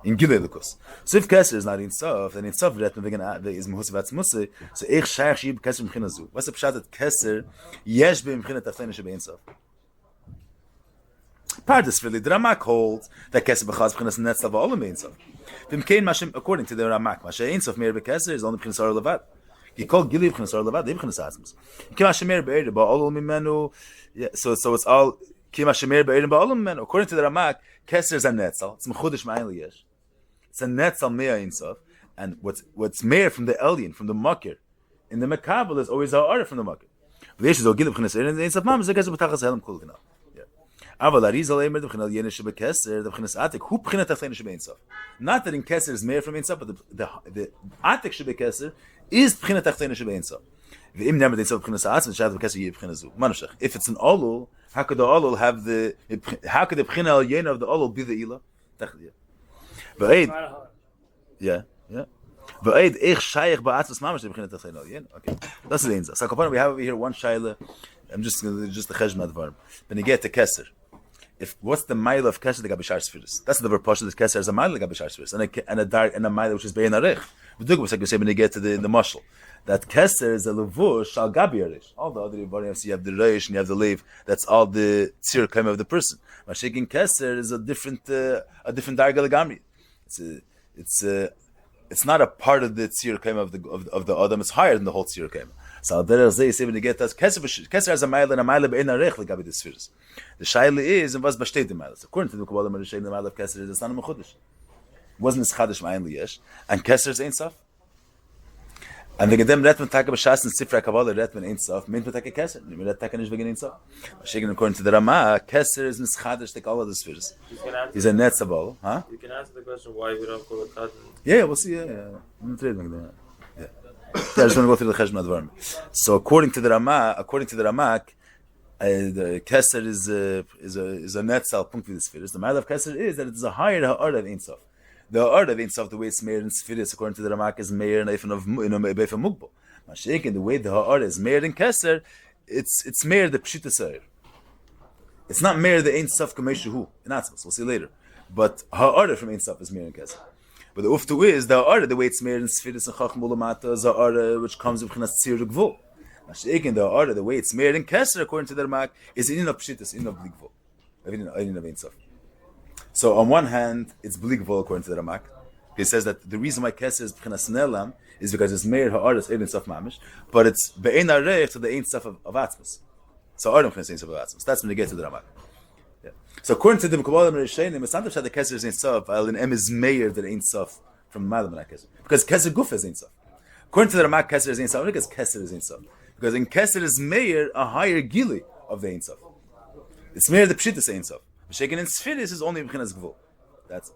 in Gilei Lukus. So if Keser is not Ein Sof, then Ein Sof is umusivatz musik. So ich shaykh shib Keser m'china zu. What's the pshat that Keser yesh b'mchina taflein shebe Ein Sof? Part of Sfili, the Ramak holds that Keser b'chaz b'chinas netzav olam Ein Sof. V'im ken mashim, according to the Ramak, mashe Ein Sof meir b'Keser is only b'chinas ar levad. You call Gili b'chinas ar levad, b'chinas atzmos. Kima shemer be'erim ba'olol mimenu. So it's all Kima shemer be'erim ba'olol mimenu. According to the Ramak, Keser is a netzel. It's mechudesh ma'ayin liyesh. It's a Netzel Mea Ein Sof. And what's Meir from the Elyon, from the Makir, in the Mekabel is always our from the Makir. V'yesh is Ogil B'chinas Ein Sof Mam, Zekaz B'tachas Helm Kul Gnal. Aval Arizal Eimer, the B'chinal Yenesh B'Keser, the B'chinas Atik, who B'chinat Tachlein Shebe Sof. Not that in Keser is Meir from Ein Sof, but the Atik Shebe Keser is B'chinat Tachlein Shebe Sof. V'im Nemer Ein Sof B'chinas Atzim, Shad B'Keser Yeh B'chinas Zu. Manushach. If it's an Olul, how could the Olul have the? How could the B'chinal Yen of the Olul be the Ila? But yeah. V'eid ich shayich ba'atzmas mamash b'chinas tachlein alien. Okay, that's the answer. So we have over here one shaila. I'm just the cheshvan advarim. When you get to keser, if what's the mile of keser the gabishar sfiris? That's the verb portion. This keser is a mile of gabishar sfiris, and a mile which is bein arich. V'dugmas like you say when you get to the mashal, that keser is a levush al gabi arish. All the other variants you have the reish and you have the lev. That's all the tzir kaim of the person. Mashikin keser is a different darga legami. It's not a part of the tzir kaim of the adam. It's higher than the whole tzir kaim. So there they say when you get that keser has a mile and a mile bein arich legabi the spheres. The shaila is and was besteht the mile. According to the Kabbalah, the mile of keser is not a mechudesh. Wasn't this chadash ma'ayin liyesh and keser is ein sof. And the gedem retman taka b'shas and sifra Kabbalah retman ein sof. Meint me taka keser. Me ret taka nish v'gin ein sof. According to the Rama, keser is nischadash take all of the spheres. He's a netzabol, huh? You can answer the question why we don't call it cotton. Yeah, we'll see. Yeah. I just want to go through the Cheshvan advarim. So according to the Ramak, the Keser is a netzal punkt with the spheres. The matter of Keser is that it is a higher ha'ar of Ein Sof. The ha'ar of Ein Sof, the way it's Meir and spheres, according to the Ramak, is Meir and Eifan of Mugbo. Mashiach, the way the ha'ar is Meir and Keser, it's Meir the Pshita Seir. It's not Meir the Ein Sof Kameshu in Atzmos. We'll see later. But ha'ar from Ein Sof is Meir and Keser. But the uftu is the ha'ara, the way it's made in Sfiris and Chacham Ulamata, is the ha'ara which comes with Chinas Tzir Gvul. Mashiach, the ha'ara, the way it's made in Keser, according to the Ramak, is in of Pshitas, in of Bligvul. In of Ein Sof. So on one hand, it's Bligvul, according to the Ramak. He says that the reason why Keser is Chinas Nelam is because it's made ha'ara, it's Ein Sof Mamish, but it's Be'ein Arech to the Ein Sof of Atzmas. So ha'ara Chinas Ein Sof of Atzmas. That's when they get to the Ramak. So according to the Kabbalah Rishonim, it's not that the Keser is Ein Sof, Al in Em is Meir that Ein Sof from Malam and Keser, because Keser Guf is Ein Sof. According to the Ramak, Keser is Ein Sof because Keser is Ein Sof. Because in Keser is Meir a higher gili of the Ein Sof. It's Meir the Pshitas Ein Sof. Shaken in Sfiris is only B'chinas Gvul. That's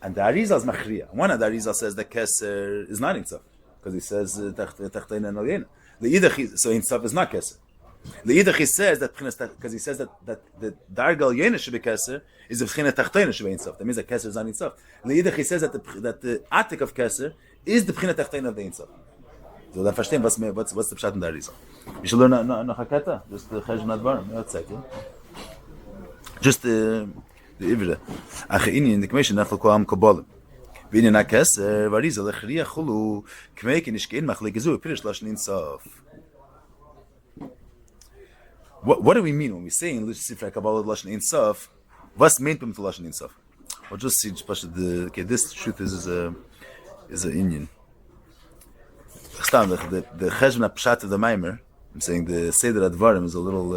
and the Arizal is Machriya. One of the Arizal says that Keser is not Ein Sof because he says Tachtein and Aliena. The Idach so Ein Sof is not Keser. The Idach he says that because he says that the Dargal Yena should be Keser is the B'china Tachtoina should be Ein Sof. That means that Keser is not Ein Sof. The Idach he says that the Atik of Keser is the B'china Tachtoina of the Ein Sof. So dann verstehen what's the Pshat in the Arizal. You should learn noch Hakata, just the Cheshvan advarim. One second. Just the Ivra. Acheini in the Commission Nechel Koam Kabbalah. V'inyan HaKeser v'Arizal echriya chulu k'meiki nishkein machli gezu pirish lashon Ein Sof. What do we mean when we say in Sifra Kabbalah Lashon Ein Sof? What's meant to Lashon Ein Sof? We'll just see. This truth is an Indian. The Cheshvan Pshat of the Maimer. I'm saying the Seder Advarim is a little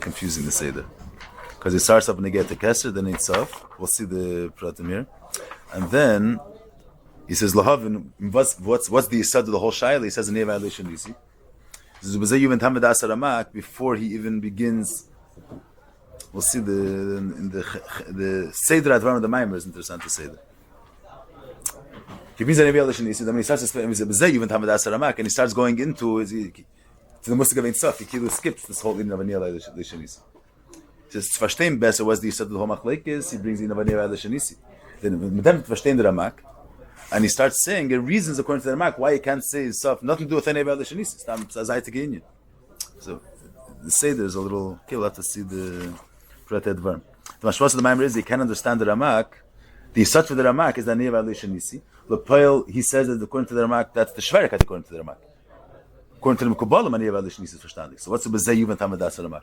confusing. The Seder because it starts up when you get the Keser, then Ein Sof. We'll see the Pratim here, and then he says Lahavin. What's the Yisad of the whole Shaila? He says in Neva Alei Shanisi. Before he even begins, we'll see the Seder Advarim of the Maimer is interesting to say that. He means that when he starts to and he starts going into the Musik of Ein Sof, he skips this whole Inyan of Aniyah Lishanisi. He says, to verstehen better was the Yisad of the whole Machlekes, he brings in of Aniyah Lishanisi. Then, with them to verstehen the Ramak, and he starts saying the reasons according to the Ramak why he can't say his stuff, nothing to do with any about the Shanis. So the Seder is a little. Okay, we'll have to see the Prat Advarim. The Mashwas of the Maimer is he can't understand the Ramak. The Yisat for the Ramak is the Neva Leishanisi. The Poil he says that according to the Ramak that's the Shverikat according to the Ramak. According to the Mekubalim, Neva Leishanisi is verstandig. So what's the Bezei Yuvan Tamadas Ramak?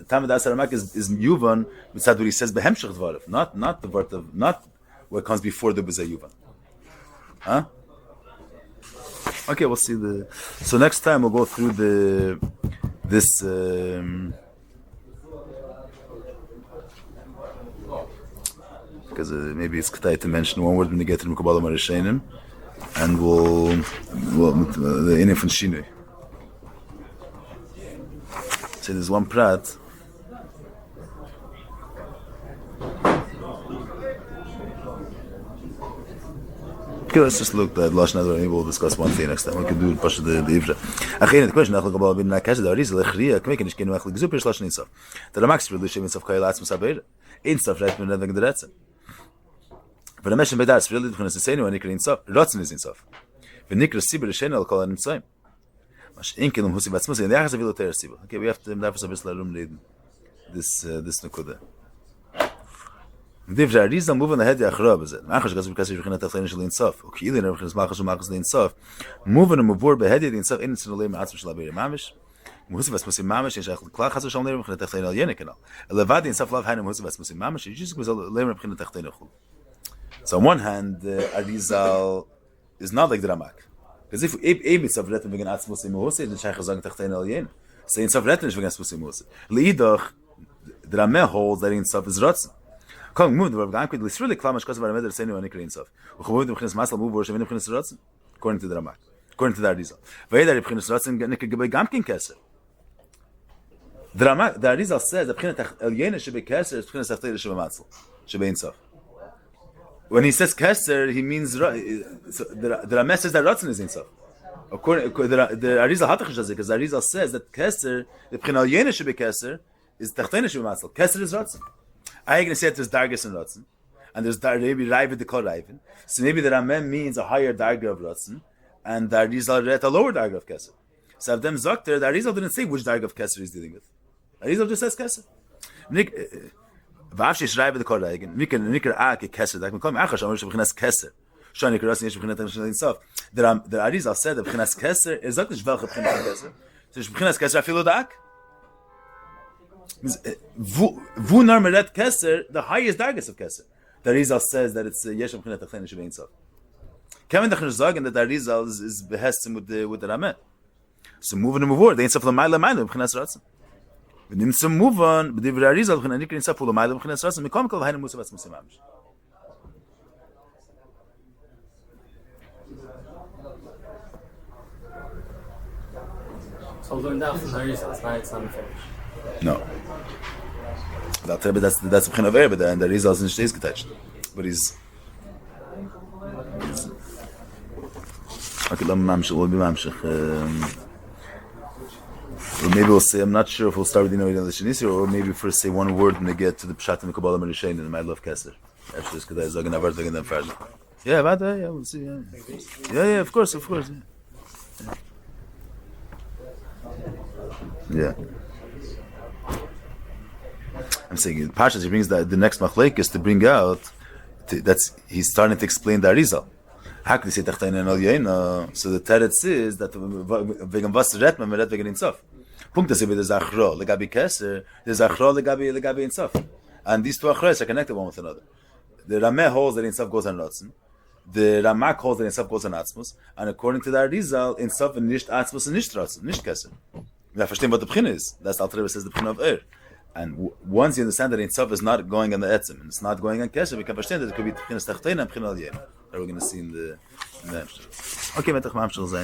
Tamadas Ramak is Yuvan beside what he says Hemshech Dvarav, not the word of not what comes before the Bezei Yuvan. Huh? Okay, we'll see the. So next time we'll go through this. because maybe it's Ketay to mention one word when you get to the Mekabbalah Marishenim, and we'll the Inif von Shinui. So there's one prat. Okay, let's just look at Lashon Adar. We'll discuss one thing next time. We can do Pasha the Ivra. Again, the question: Nachal Kabbalah bin Nakash. The Arizal Lechriya. Can we can Ishkenu Achli Gzupir Lashon Insof. The Ramax for Lishem Insof Kayil Atzmus Habeir. Insof right when Neveg Deretzen. But the Meshem Bedas really different to say no. Nikra Insof. Rotzen is Insof. When Nikra Sibir Shen Al Kol Anim Mash Inkelum Husi Batzmus. And the Achas Avilo Ter Sibir. Okay, we have to have a room read this Nukuda. Divra Arizal move on the head Yachrob is it? Machash Gazim Kasi Rechina Tachlein Shal Insof. Okay, either never Rechina Machash Machas Insof. Move on a move behead Insof in Sinolem Atzmus Shalabir Mamish. Musi Vasmusim Mamish and Shach Klach Hasu Shalom Rechina Tachlein Al Yenikana. Elevad Insof Lav Hainu Musi Vasmusim Mamish. You just was a Lem Rechina Tachlein Chul. So on one hand, Arizal is not like the Ramak. Because if Ebitz of Retten wegen Atzmus Musi, then Shach Hazang Tachlein Al Yen. So Insof Retten is wegen Atzmus Musi. Leidoch, the Rameh holds that Insof is Rotzen. Kong move the Rav could literally clamish because of our mother saying any Korean stuff. We move the Khnas Masal move worship in Khnas Rotzen according to the Ramak, according to the Arizal. Vayda Khnas Rotzen nik gebay gamkin keser. The Ramak, the Arizal says the Khnas Elyena should be keser, the Khnas Tachtel should be Masal, should be Insof. When he says keser, he means the Ramak says that Rotzen is Insof. According the Arizal Hatachish does it because the Arizal says that keser, the Khnas Elyena should be keser, is Tachtel should be Masal. Keser is Rotzen. I can say there's Dargas and Rotzen, and there's maybe Raiva the Kol Raivin. So maybe the Rameh means a higher Darga of Rotzen, and the Arizal read a lower Darga of Keser. So if them Zokter, the Arizal didn't say which Darga of Keser he's dealing with. Arizal just says Keser. Vavshish Raiva the Kol Raivin. Nikar Ake Keser. Like we call him Achash. I'm going to say Keser. Shon Nikar Rotzen. Yeshua B'chinas Insof. The Arizal said that B'chinas Keser is not just Velcha B'chinas Keser. So B'chinas Keser Afilu Dak. Vu Narmeret Keser, the highest dargis of Keser. The Arizal says that it's Yeshem Chinet Achlein Shebei Insof. Kevin Dachner Zagen that the Arizal is behestim with the Rameh. So move on and move on. The Insof L'mayla Mayla B'chinas Ratzim. When you move on, but the Arizal B'chinas Nikra Insof L'mayla B'chinas Ratzim. Mikom Kol V'hainu Musa V'atzmus Imamish. So going down from the Arizal, it's not finished. No. That's the B'chin of Air, but the Arizal is nicht getouched. But he's okay, we'll be mamshech. Maybe we'll say, I'm not sure if we'll start with the Shinisi, or maybe first say one word when they get to the Pshat and the Kabbalah Marishein in the middle of Keser. After this, because I'm going to them first. Yeah, but yeah, we'll see. Yeah, of course. Yeah. I'm saying in Pashas he brings the next machlek is to bring out that's he's starting to explain the Arizal. How can he say Tachtein and Al Yeina? So the teretz is that wegen was redt man redt wegen Insof. Punkt ist über der Zachro legabi Keser, der Zachro legabi Insof, and these two achros are connected one with another. The Rameh holds that Insof goes on Rotzen, the Ramak holds that Insof goes on Atzmus, and according to the Arizal, Insof and nicht Atzmus and nicht Rotzen, nicht Keser. We have to understand what the B'chin is. That's the Alter Rebbe says the B'chin of Er. And once you understand that Insof is not going on the Etzim, and it's not going on Kesher, we can understand that it could be B'chinas Tachtein and B'chin Al Yen. That we're going to see in the Hemshech. Okay, Metach Mamshel Zayin.